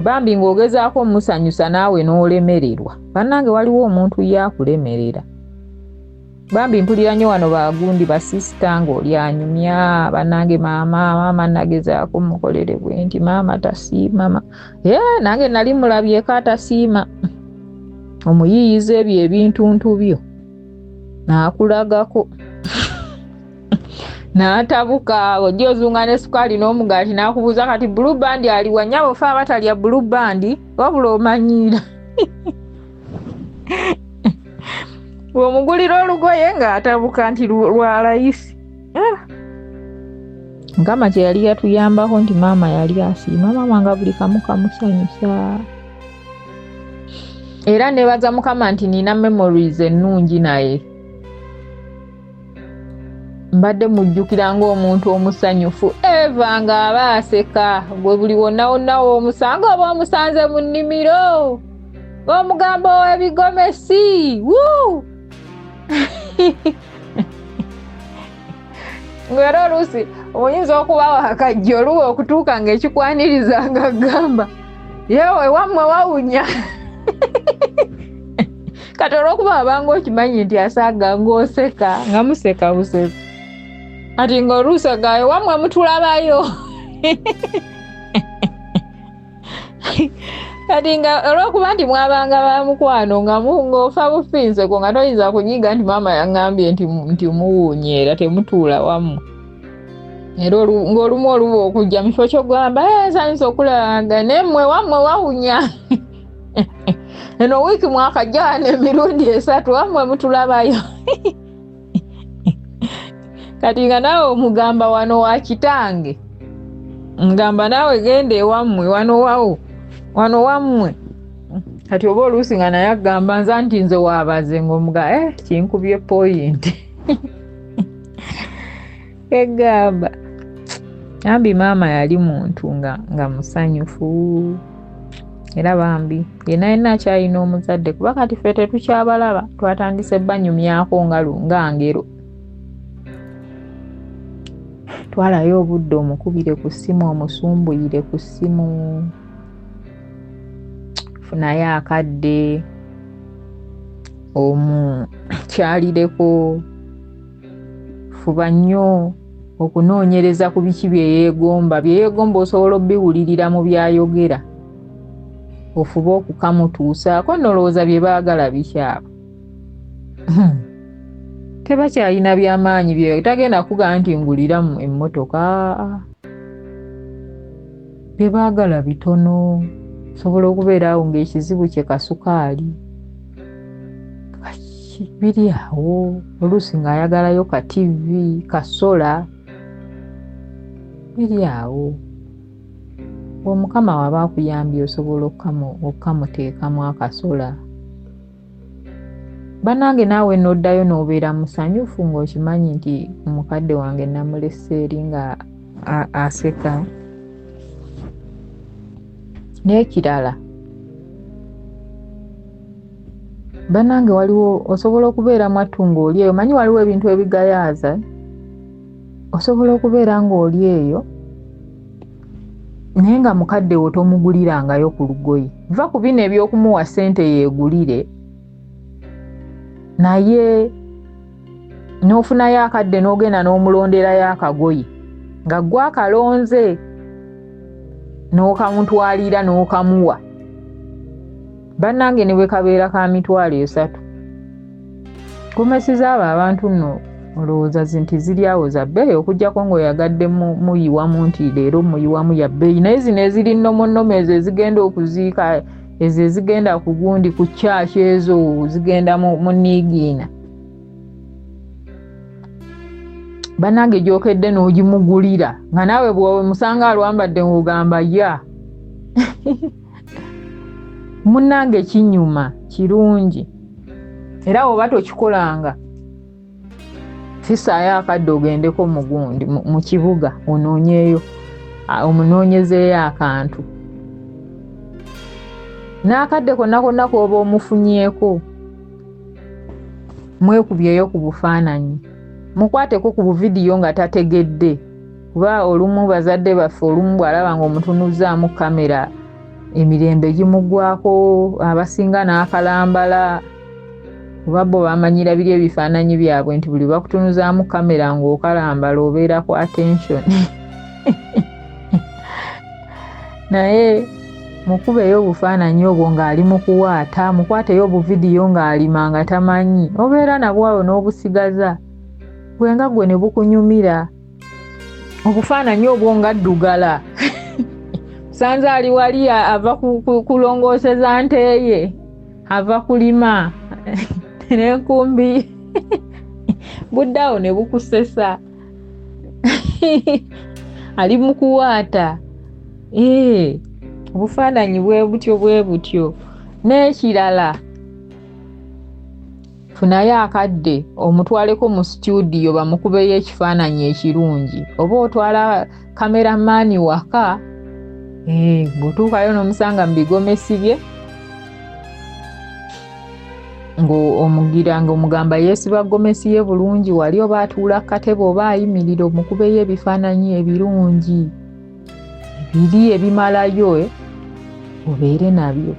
bambi ng'ogezaako omusanyusa naawe n'olemererwa bannange waliwo omuntu yakulemerera bambi mpulira nnyo wano bagundi basisita ng'oli anyumya bannange maama nagezaako mukolere bwe nti maama tasiima nange nali mulabyeko atasiima omuyiyiza ebyo ebintuntu byo n'akulagako n'atabuka ojja ozunga ne sukaali n'omugaati n'akubuuza kati blue band aliwa nnyabo fe abatalya blue band wabula omanyiira bw'omugulira olugoye ng'atabuka nti lwa layisi Mukama kye yali yatuyambako nti maama yali asiima maama nga buli kamu kamusanyusa era nebaza Mukama nti nina memories ennungi naye mbadde mujjukira ng'omuntu omusanyufu Eva ng'aba aseka gwe buli wonna wonna w'omusanga oba omusanze mu nnimiro ng'omugambo w'ebigomesi wuu ng'era oluusi oyinza okubawo akajja oluwa okutuuka ng'ekikwaniriza nga gamba yewe wammwe wawunya kati olw'okuba abanga okimanyi nti asaaga ng'oseka nga museka buseka ati ng'oluusi gawe wammwe mutulabayo kati nga olw'okuba nti mwabanga ba mukwano ng'ofa bufinseko nga toyinza kunyiga nti maama yaŋŋambye nti muwuunye era temutuula wammwe era ng'olumu oluba okujja mufo ky'ogamba nsanyusa okulaba nemmwe wammwe wawunya eno wiiki mwakajja wano emirundi 3 wammwe mutulabayo kati nga naawe omugamba wano wa kitange ngamba naawe genda ewammwe wano wammwe kati oba oluusi nga naye agamba nza nti nze waabaze ng'omuga kinkubye point egamba ambi maama yali muntu nga musanyufu era bambi yenna akyalina omuzadde kuba kati ffe tetukyabalaba twatandise banyumyako nga ngero twalayo obudde omukubire ku ssimu omusumbuyire ku ssimu funayo akadde omukyalireko fuba nnyo okunoonyereza ku biki byeyeegomba osobola obbiwulirira mu byayogera ofuba okukamutuusaako nolowooza bye baagala bikyabo tebakyalina byamaanyi bye tagenda kugamba nti nguliramu emmotoka bye baagala bitono sobola okubeerawo ng'ekizibu kye kasukaali biri awo oluusi ng'ayagalayo ka TV kasola biri awo omukama waba akuyambye osobola okukamuteekamu akasola bannange naawe n'oddayo n'obeera musanyufu ng'okimanyi nti omukadde wange namulese eri nga aseka n'ekirala bannange waliwo osobola okubeera mwattu ng'oli eyo manyi waliwo ebintu ebigayaaza osobola okubeera ng'oli eyo naye nga mukadde wo tomugulirangayo ku lugoye va ku bino ebyokumuwa ssente yeegulire naye n'ofunayo akadde n'ogenda n'omulonderayo akagoye nga gwe akalonze n'okamutwalira n'okamuwa bannange ne bwe kabeera ka mitwalo 3 kumesiza abo abantu nno olowooza nti ziri awo za bbeeyi okuggyako ng'oyagadde muyiwamu nti leero muyiwamu ya bbeeyi naye zino eziri nnomonnomo ezo ezigenda okuziika ezo ezigenda ku gundi ku kyaki ezo zigenda mu niigiina bannange gyokedde n'ogimugulira nga naawe bwe musanga alwambadde ng'ogamba ya munnange kinyuma kirungi era oba tokikolanga fisaayo akadde ogendeko mu gundi mu kibuga onoonyeeyo omunoonyezeeyo akantu n'akadde konna konna k'oba omufunyeeko mwekubyeyo ku bufaananyi mukwateko ku buvidiyo nga tategedde kuba olumu bazadde baffe olumu bw'alaba ng'omutunuzaamu kamera emirembe gimugwako abasinga n'akalambala kuba bo bamanyira biri ebifaananyi byabwe nti buli bakutunuzaamu kamera ng'okalambala obeera ku attention naye mukubeyo obufaananyi obwo ng'ali mu kuwaata mukwateyo obuvidiyo ng'alima nga tamanyi obeera nabwo awo n'obusigaza bwenga gwe ne bukunyumira obufaananyi obwo nga ddugala sanze ali wali ava kulongooseza nteye ava kulima n'enkumbi buddawo ne bukusesa ali mu kuwaata obufaananyi bwe butyo n'ekirala funayo akadde omutwaleko mu studio bamukubeyo ekifaananyi ekirungi oba otwala kameramaani waka bw'otuukayo n'omusanga mu bigomesi bye ng'omugira ng'omugamba yeesiba gomesi ye bulungi wali oba atuula ku katebe oba ayimirira omukubeyo ebifaananyi ebirungi biri ebimalayo obeere nabyo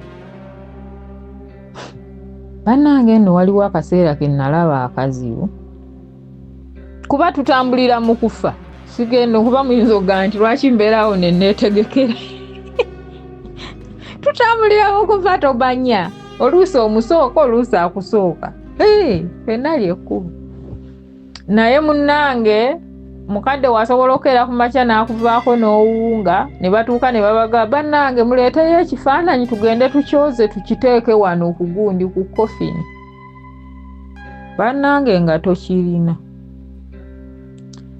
bannange nno waliwo akaseera ke nalaba akazibu kuba tutambulira mu kufa sigenda kuba muyinza okugaa nti lwaki mbeerawo ne neetegekera tutambulira mu kufa tobanya oluusi omusooka oluusi akusooka fenna lyekkubo naye munnange mukadde wasobola okukeera ku makya n'akuvaako n'owuunga ne batuuka ne babaga bannange muleeteyo ekifaananyi tugende tukyoze tukiteeke wano ku gundi ku coffin bannange nga tokirina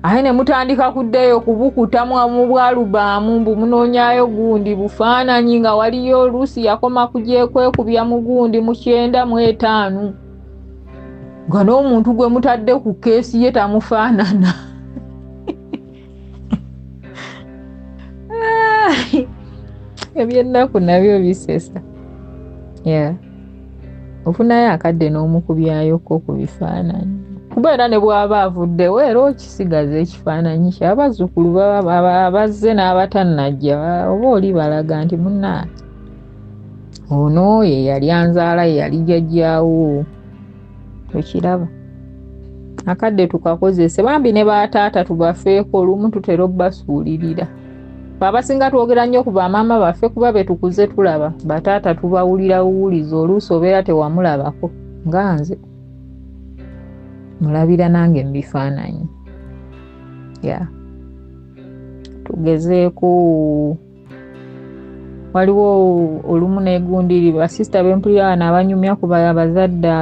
aye ne mutandika kuddeyo kubukuta mu bwalubaamu mbu munoonyayo gundi bufaananyi nga waliyo oluusi yakoma kujekwekubya mu gundi mu 95 nga n'omuntu gwe mutadde ku keesi ye tamufaanana ebyennaku nabyo bisesa ofunayo akadde n'omukubyayoko ku bifaananyi kuba era ne bw'aba avuddewo era okisigaza ekifaananyi kye abazzukulu abazze n'abatannajja oba oli balaga nti munnaa ono ye yali anzaala ye yali jjajjaawo tokiraba akadde tukakozese bambi ne bataata tubafeeko olumu tutera obbasuulirira abasinga twogera nnyo ku bamaama baffe kuba be tukuze tulaba bataata tubawulira buwulizi oluusi obeera tewamulabako nga nze mulabira nange mu bifaananyi tugezeeko waliwo olumu negundiri basista bempulira bano abanyumya kuba abazadde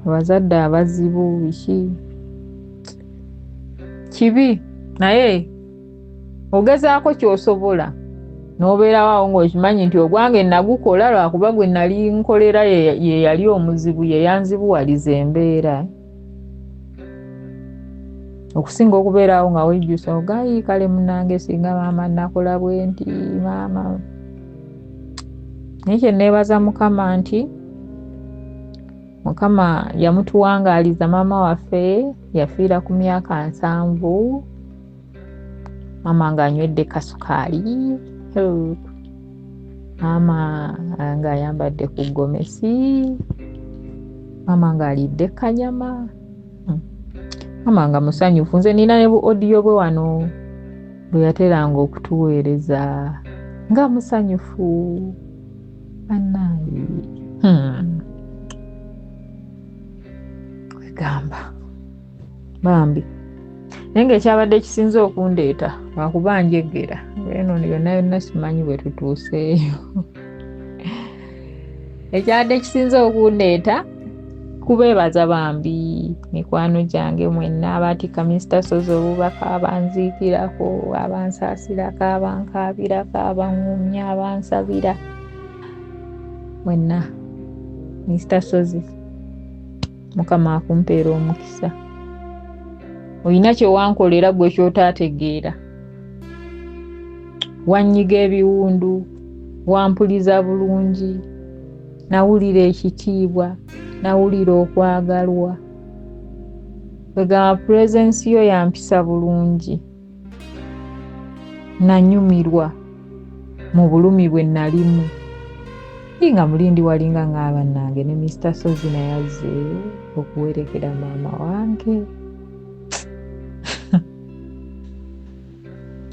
abazadde abazibu biki kibi naye ogezaako ky'osobola n'obeerawo awo ng'okimanyi nti ogwange nagukola lwakuba gwe nali nkolera ye yali omuzibu ye yanzibuwaliza embeera okusinga okubeerawo nga wejjusa ogayi kale munange singa maama nakola bwe nti maama naye kye neebaza Mukama nti Mukama yamutuwangaaliza maama waffe yafiira ku myaka 7 maama ng'anywedde kasukaali maama ng'ayambadde ku gomesi maama ng'alidde kanyama maama nga musanyufu nze nina ne bu odiyo bwe wano bwe yateranga okutuweereza nga musanyufu anaayi kwegamba bambi naye ng'ekyabadde kisinze okundeeta lwakuba njegera eno yonna yonna simanyi bwe tutuuseeyo ekyabadde kisinze okundeeta kubeebaza bambi mikwano gyange mwenna abaatika Mr. Sozo obubaka abanziikirako abansaasirako abankaabirako abanŋumya abansabira mwenna Mr. Sozi Mukama akumpeera omukisa olina kye wankolera gwe ky'otaategeera wannyiga ebiwundu wampuliza bulungi nawulira ekitiibwa nawulira okwagalwa wegamba purezensi yo yampisa bulungi nanyumirwa mu bulumi bwe nalimu nga mulindi walinga ng'aba nange ne Mr. Sozi nayazze okuwerekera maama wange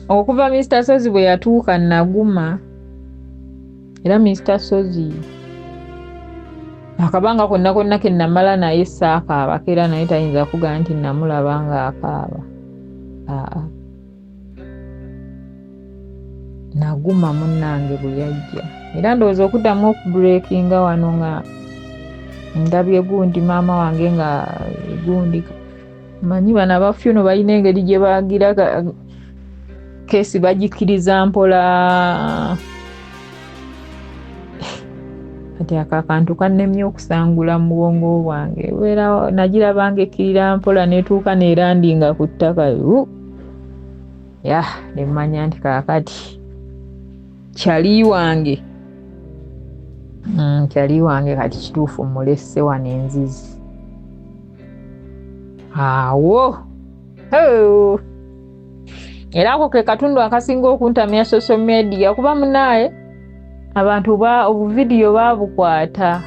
okuva Mr. Sozi bwe yatuuka naguma era Mr. Sozi akabanga konna konna ke namala naye saakaaba era naye tayinza kugaa nti namulaba nga akaaba naguma munnange bwe yajja era ndowooza okuddamu okubureekinga wano nga ndabye gundi maama wange nga gundi manyi bano abafyuno balina engeri gye baagira kesi bagikiriza mpola kati akakantu kannemye okusangula mu bwongo bwange era nagirabanga ekkirira mpola netuuka neerandinga ku ttaka nemmanya nti kaakati kyali wange kati kituufu mulesse wano enzizi awo era ako ke katundu akasinga okuntamya social media kuba munaye abantu obuvidiyo baabukwata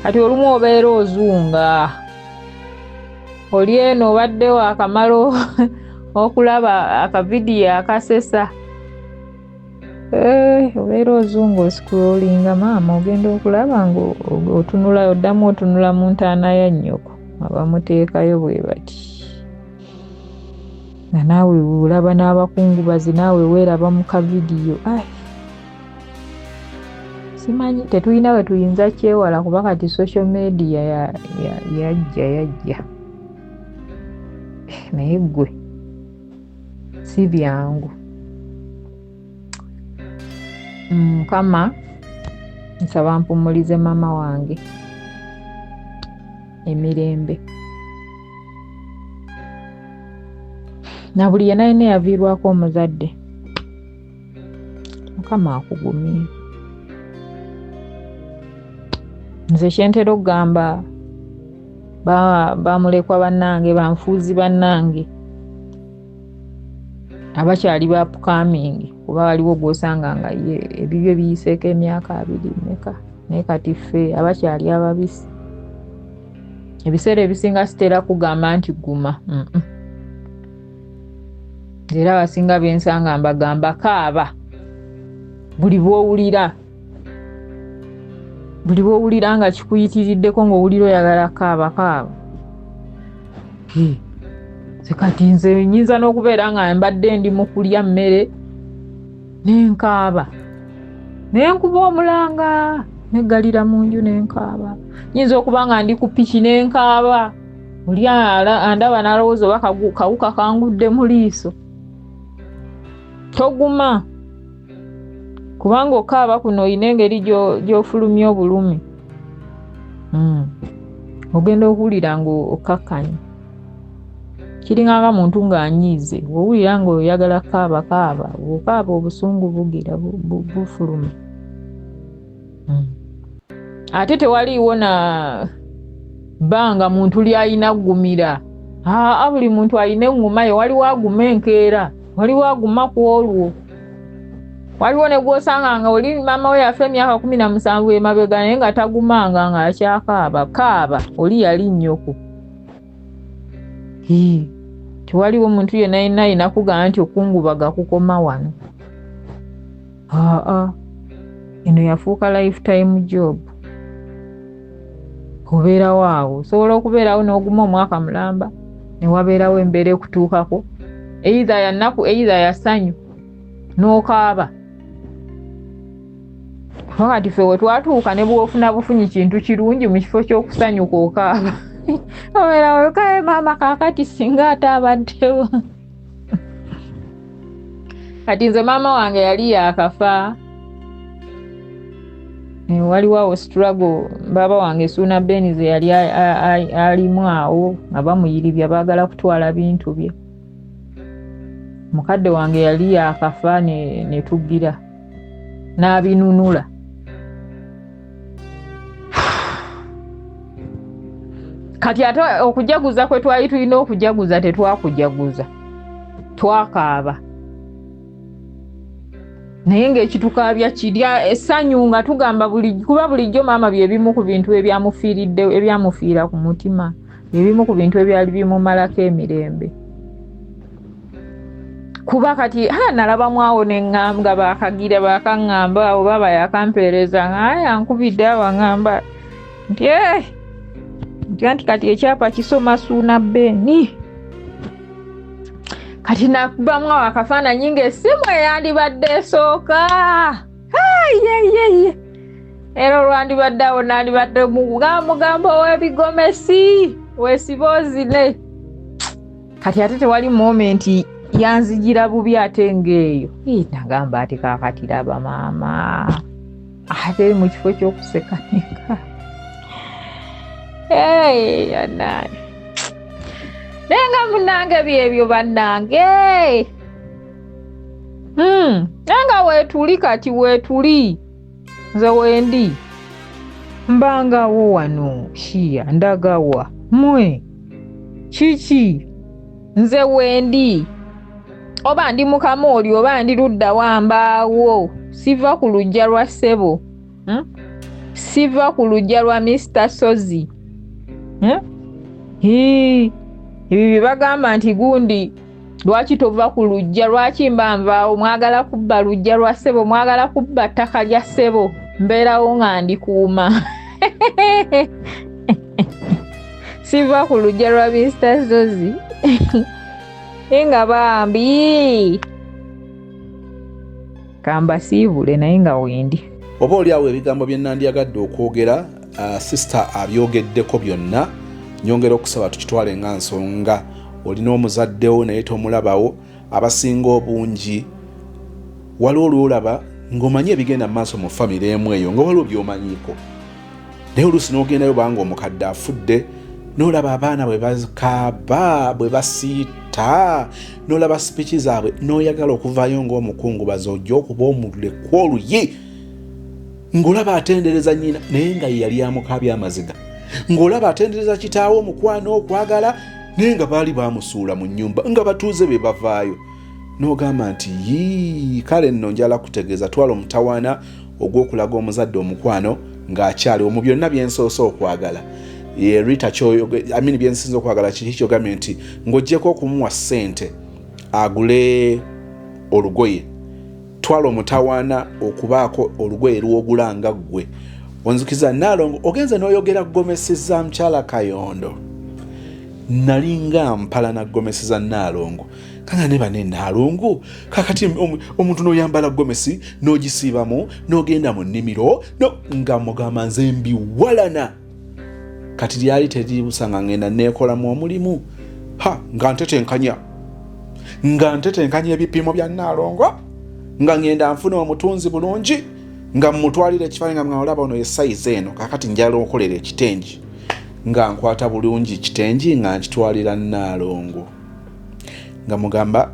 kati olumu obeera ozunga oli eno obaddewo akamalo okulaba akavidiyo akasesa obeera ozunga oscrollinga maama ogenda okulaba nga otunula oddamu otunula mu ntaana ya nnyoko abamuteekayo bwe bati nga naawe olaba n'abakungubazi naawe weeraba mu kavidiyo simanyi tetulina we tuyinza kyewala kuba kati social media yajja naye ggwe si byangu Mukama nsaba mpumulize maama wange emirembe na buli yenna yenna yaviirwako omuzadde Mukama akugumye nze kyentera okugamba bamulekwa bannange banfuuzi bannange abakyali ba upcoming kuba waliwo gw'osanga nga ye ebibyo biyiseeko emyaka 2 naye kati ffe abakyali ababisi ebiseera ebisinga sitera kugamba nti guma era abasinga bensanga mbagamba kaaba buli bw'owulira nga kikuyitiriddeko ng'owulira oyagala kaaba kati nze nyinza n'okubeera nga mbadde ndi mu kulya mmere nenkaaba nenkuba omulanga neggalira mu nju nenkaaba. Nyinza okuba nga ndi ku piki nenkaaba. Oli andaba n'alowooza oba kawuka kangudde mu liiso. Toguma. Kubanga okaaba kuno oyina engeri gy'ofulumya obulumi. Ogenda okuwulira ng'okkakkanya. Kiringanga muntu ng'anyiize. Owulira ng'oyagala kaaba. Okaaba obusungu bugira bufuluma. Ate tewaliiwo na banga muntu lyalina ggumira. Buli muntu alina eŋŋuma ye, waliwo aguma enkeera, waliwo aguma ku olwo. Waliwo ne gw'osanga nga oli maama we yafa emyaka 17 emabega naye nga tagumanga ng'akyakaaba. Kaaba oli yali nnyoko. Tewaliwo muntu yenna alina kugamba nti okungubaga kukoma wano. Eno yafuuka lifetime job. Obeerawo awo. Osobola okubeerawo n'oguma omwaka mulamba ne wabeerawo embeera ekutuukako. Either ya nnaku, either ya ssanyu. N'okaaba. Wakati ffe we twatuuka ne bw'ofuna bufunyi kintu kirungi mu kifo ky'okusanyuka okaaba. Obeerawo kae maama kaakati singa ate abaddewo. Kati nze maama wange yali yaakafa. Waliwo awo struggle baba wange Suna Ben ze yali alimu awo nga bamuyiribya baagala kutwala bintu bye. Mukadde wange yali yaakafa ne tuggira n'abinunula. Kati ate okujaguza kwe twali tulina okujaguza tetwakujaguza. Twakaaba. Naye ng'ekitukaabya kirya essanyu nga tugamba kuba bulijjo maama bye bimu ku bintu ebyamufiira ku mutima. Bye bimu ku bintu ebyali bimumalako emirembe. Kuba kati nalabamu awo ne ŋŋamba baakagira baakaŋŋamba oba bayakampeereza nga ankubidde abaŋŋamba nti kati ekyapa kisoma Suna Ben. Kati nakubamu akafaananyi ng'essimu eyandibadde esooka. Era olwandibadde awo nandibadde mugambo w'ebigomesi weesiba ozine. Kati ate tewali momenti yanzigira bubi ate ng'eyo. Nagamba ati kaakati laba maama. Ate mu kifo ky'okusekanika. Yanaani. Nenga munange byebyo bannange. Nenga weetuli kati weetuli. Nze wendi. Mbangawo wano shiya ndagawa. Mwe. Kiki. Nze wendi. Oba ndi Mukamooli oba ndi ludda wambaawo. Siva ku lujja lwa ssebo. Siva ku lujja lwa Mr. Sozi. Ibi bagamba nti gundi lwaki tova ku lujja, lwaki mbanvaawo, mwagala kubba lujja lwa ssebo, mwagala kubba ttaka lya ssebo, mbeerawo nga ndikuuma. Siva ku lujja lwa Mr. Sozi. Nga bambi kamba siibule naye nga wendi. Oba oli awo ebigambo bye nandyagadde okwogera sister abyogeddeko byonna. Nyongera okusaba tukitwale nga nsonga. Olina omuzaddewo naye tomulabawo. Abasinga obungi waliwo olwolaba ng'omanyi ebigenda mu maaso mu famire emu eyo nga waliwo by'omanyiiko. Naye oluusi n'ogendayo banga omukadde afudde n'olaba abaana bwe bakaaba bwe basiita n'olaba sipiiki zaabwe n'oyagala okuvaayo ng'omukungubazi ojja okuba omulekwa oluyi ng'olaba atendereza nnyina naye nga ye yali amukaabya amaziga. Ng'olaba atendereza kitaawo omukwano okwagala naye nga baali baamusuula mu nnyumba nga batuuze be bavaayo. N'ogamba nti kale nno njala kutegeeza twala omutawaana ogw'okulaga omuzadde omukwano ng'akyali mu byonna byensoose okwagala. Rita byensinza okwagala kiki kyogambye nti ng'oggyeko okumuwa ssente agule olugoye, twala omutawaana okubaako olugoye lw'ogulanga ggwe. Onzikiza Nalongo ogenze n'oyogera gomesezza mukyala Kayondo. nalinga mpala na gomesi za Nalongo kanga ne bane Nalongo kakati omuntu noyambala gomesi nogisibamu nogenda mu nnimiro no nga mugamba nze mbiwalana kati lyali teribusanga ngenda nekola mu omulimu nga ntetenkanya ebipimo bya Nalongo nga ngenda nfuna omutunzi bulungi nga mutwalire ekifaananyi nga mwolaba ono ye size eno kakati njala okolera ekitengi nga nkwata bulungi kitengi nga nkitwalira Nalongo nga mugamba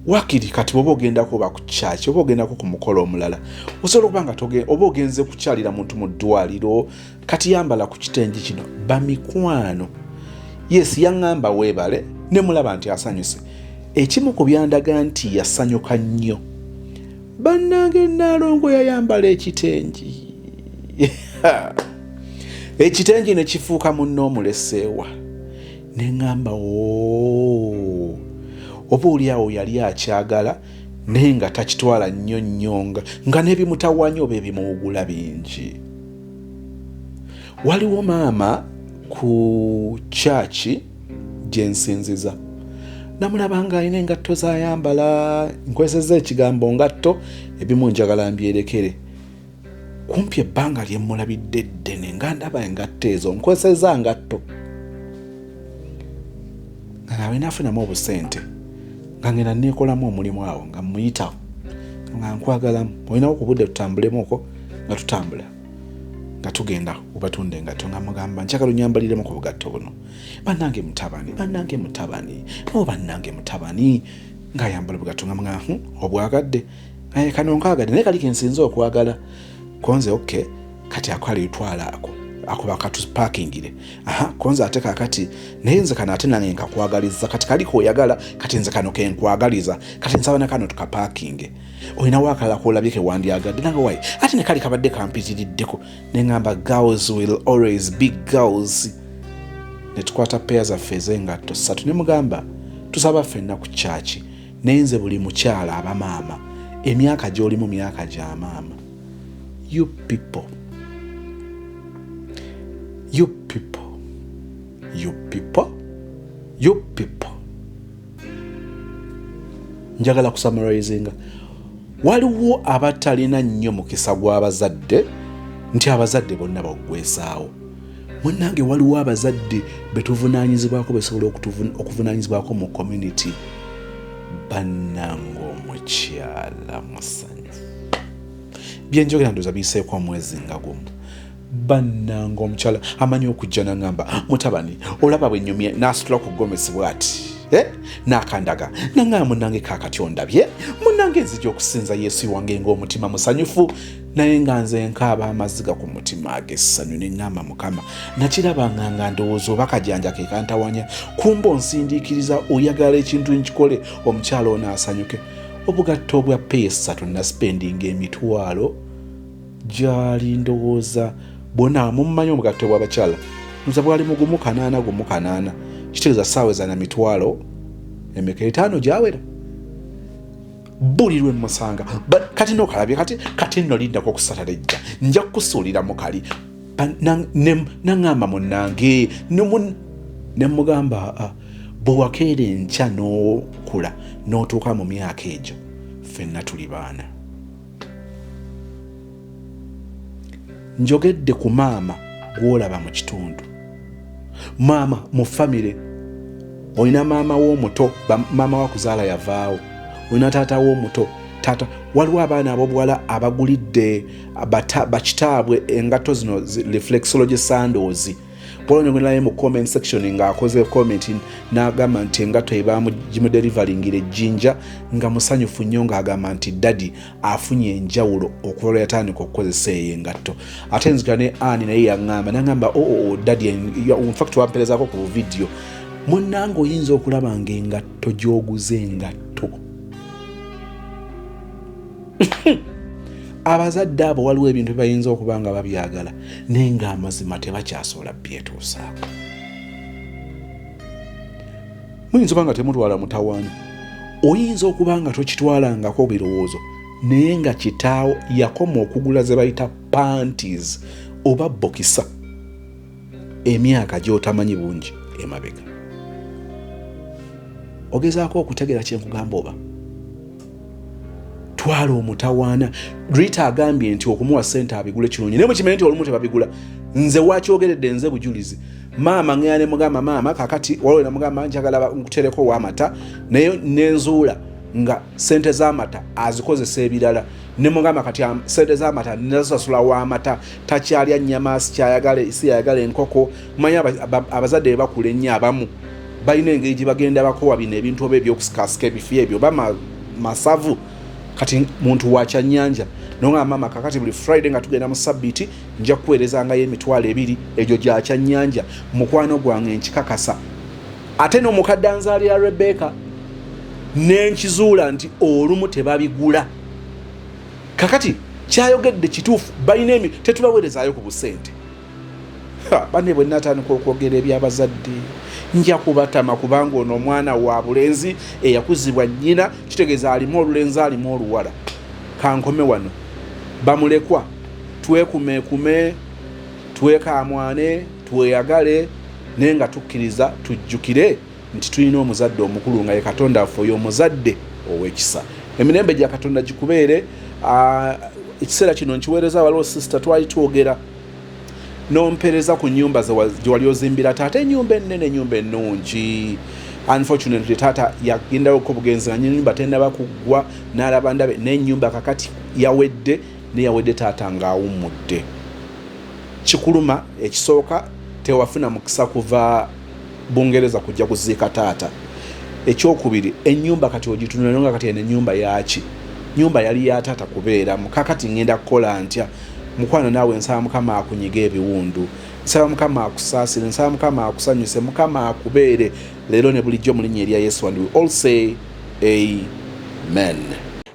wakiri kati oba ogenda kuba ku church oba ogenda ku mukolo omulala osobola okuba nga oba ogenze kukyalira muntu mu ddwaliro kati yambala ku kitengi kino bamikwano yes yaŋŋamba weebale ne mulaba nti asanyuse ekimu ku byandaga nti yasanyuka nnyo bannange Nalongo yayambala ekitengi ekitengi ne kifuuka munno omuleseewa ne ŋŋamba oba oli awo yali akyagala naye nga takitwala nnyo nnyonga nga n'ebimutawanya oba ebimuwugula bingi. Waliwo maama ku kyaki gye nsinziza namulaba nga alina engatto z'ayambala nkwesezza ekigambo ngatto ebimu njagala mbyerekere kumpi ebbanga lye mulabidde ddene nga ndaba engatto ezo nkwesezza ngatto nga nawe nafunamu obusente nga ngenda neekolamu omulimu awo nga muyitawo nga nkwagalamu olinawo ku budde tutambulemuko nga tutambula nga tugenda obatunda engatto nga mugamba njagala onyambaliremu ku bugatto buno bannange mutabani ng'ayambala bugatto nga mga obwagadde kano nkaagadde naye kali kensinza okwagala konze okay kati akwala yitwala ako bakatupakingire konze ate kakati naye nze kano ate nange nkakwagaliza kati kaliko oyagala kati nze kano kenkwagaliza kati nsaba na kano tukapakinge olinawo akalala koolabye kewandyagadde nange wayi ate ne kali kabadde kampitiriddeko ne ŋŋamba girls will always be girls ne tukwata peya zaffe ez'engatto 3 ne mugamba tusaba ffenna ku kyaki naye nze buli mukyala abamaama emyaka gy'olimu myaka gya maama. You people njagala kusummarizinga waliwo abatalina nnyo mukisa gw'abazadde nti abazadde bonna baggwesaawo munnange waliwo abazadde betuvunaanyizibwako besobola okuvunaanyizibwako mu community bannange omukyala musanyufu byenjogera ndoza biseeko omwezi nga gumu bannange omukyala amanyi okujja naŋŋamba mutabani olaba bwennyumye n'asitula ku gomesi bw'ati n'akandaga naŋŋamba munnange kaakati ondabye munnange nzija okusinza Yesu wange ng'omutima musanyufu naye nga nze nkaaba amaziga ku mutima ag'essanyu ne ŋŋamba Mukama nakirabanga nga ndowooza oba kajanja ke kantawanya kumba onsindiikiriza oyagala ekintu nkikole omukyala ono asanyuke obugatto obwa peya 3 naspendinga emitwalo gyali ndowooza bwonna mumumanyi obugatto bw'abakyala nza bwali mugumu kanaana kitegeeza ssaawa ezana mitwalo emeka 5 gyawera buli lwe musanga kati nokalabye kati nno lindako okusatalejja nja kukusuulira mukali naŋŋamba munnange ne mugamba bwe wakeera enkya n'okula n'otuuka mu myaka egyo ffenna tuli baana. Njogedde ku maama gw'olaba mu kitundu, maama mu famire. Olina maama w'omuto, maama wakuzaala yavaawo, olina taata w'omuto, taata. Waliwo abaana ab'obuwala abagulidde bakitaabwe engatto zino reflexology sandals. Polonyogerayo mu comment section ng'akoze comment n'agamba nti engatto ebaamu gimudeliveringira ejjinja nga musanyufu nnyo ng'agamba nti daddy afunye enjawulo okuva yatandika okukozesa eyo engatto. Ate nzikira ne Annie naye yaŋŋamba n'agamba daddy in fact wamperezaako ku video munnange oyinza okulaba ng'engatto gy'oguze engatto. Abazadde abo waliwo ebintu bayinza okuba nga babyagala naye ng'amazima tebakyasobola byetuusaako. Muyinza okuba nga temutwala mutawaana, oyinza okuba nga tokitwalangako birowoozo naye nga kitaawo yakoma okugula ze bayita panties oba bokisa emyaka gy'otamanyi bungi emabega. Ogezaako okutegera kye nkugamba oba? Twala omutawaana. Rita agambye nti okumuwa ssente abigule kirungi. Naye mukimanyi nti olumu tebabigula. Nze wakyogeredde nze bujulizi. Maama ng'ane mugamba maama kakati waliwo ne mugamba njagala nkutereko w'amata naye nenzuula nga ssente z'amata azikozesa ebirala. Ne mugamba kati ssente z'amata nazisasula w'amata takyalya nnyama siyayagala enkoko. Manyi abazadde bakula ennyo abamu balina engeri gye bagenda bakowa bino ebintu oba ebyokusikasika ebifi ebyo oba masavu. Kati muntu wakyannyanja nonga mama kakati buli Friday nga tugenda mu sabbiiti nja kuweerezangayo emitwalo 2 egyo gya kyannyanja mukwano gwange nkikakasa. Ate n'omukadde anzaalira Rebecca n'enkizuula nti olumu tebabigula. Kakati kyayogedde kituufu balina tetubaweerezaayo ku busente. Banne bwe natandika okwogera ebyabazadde nja kubatama kubanga ono omwana wa bulenzi eyakuzibwa nnyina kitegeeza alimu olulenzi alimu oluwala. Kankome wano bamulekwa twekumeekume twekamwane tweyagale naye nga tukkiriza tujjukire nti tulina omuzadde omukulu nga ye Katonda affe oyo omuzadde ow'ekisa. Emirembe gya Katonda gikubeere. Ekiseera kino nkiweereza waliwo sister twali twogera n'ompereza ku nnyumba gye wali ozimbira taata ennyumba ennene ennyumba ennungi. Unfortunately taata yagendawo ko bugenzi nga nnyumba tennaba kuggwa n'alaba ndabe n'ennyumba kakati yawedde neyawedde taata ng'awummudde. Kikuluma ekisooka tewafuna mukisa kuva Bungereza kujja kuziika taata. Ekyokubiri ennyumba kati ogitunula nga kati eno ennyumba yaki. Nyumba yali ya taata kubeeramu. Kakati ngenda kukola ntya? Mukwano naawe nsaba Mukama akunyiga ebiwundu. Nsaba Mukama akusaasire. Nsaba Mukama akusanyuse. Mukama akubeere leero ne bulijjo mu linnya erya Yesu and we all say amen.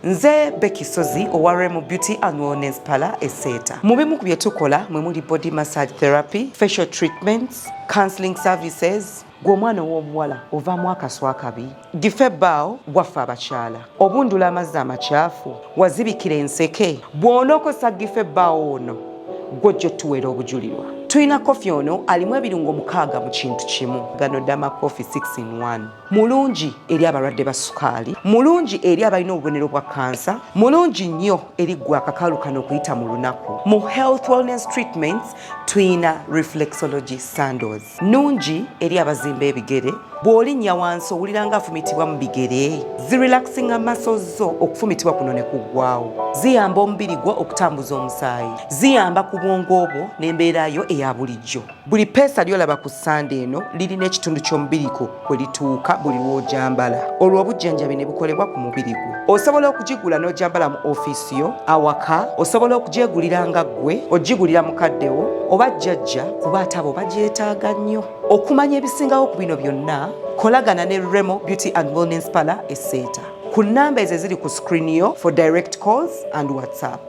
Nze Becky Sozi owa Remo Beauty and Wellness Parlour Esseeta. Mu bimu ku bye tukola mwe muli body massage therapy, facial treatments, counseling services. Gw'omwana w'obuwala ovaamu akaswa akabi, gife ebbaawo waffe abakyala, obundula amazzi amakyafu, wazibikira enseke, bw'onookosa gife ebbaawo ono gw'ojja otuweera obujulirwa. Tulina kofi ono alimu ebirungo 6 mu kintu kimu. Gano Dama Coffee 6 in 1. Mulungi eri abalwadde ba sukaali, mulungi eri abalina obubonero bwa kansa, mulungi nnyo eri gwe akakalu kano okuyita mu lunaku. Mu health wellness treatments tulina reflexology sandals. Nungi eri abazimba ebigere, bw'olinnya wansi owulira nga afumitibwa mu bigere. Zirelaxinga muscles zo okufumitibwa kuno ne kuggwaawo. Ziyamba omubiri gwo okutambuza omusaayi. Ziyamba ku bwongo bwo n'embeera yo eya bulijjo. Buli peesa lyolaba ku Sunday eno lirina ekitundu ky'omubiri gwo kwe lituuka buli lw'ojambala. Olwo obujjanjabi ne bukolebwa ku mubiri gwo. Osobola okugigula n'ojambala mu ofiisi yo, awaka, osobola okugyegulira nga ggwe, ogigulira mukaddewo oba jjajja kuba ate abo bagyetaaga nnyo. Okumanya ebisingawo ku bino byonna, kolagana ne Remo Beauty and Wellness Parlour Esseeta. Ku nnamba ezo eziri ku screen yo for direct calls and WhatsApp.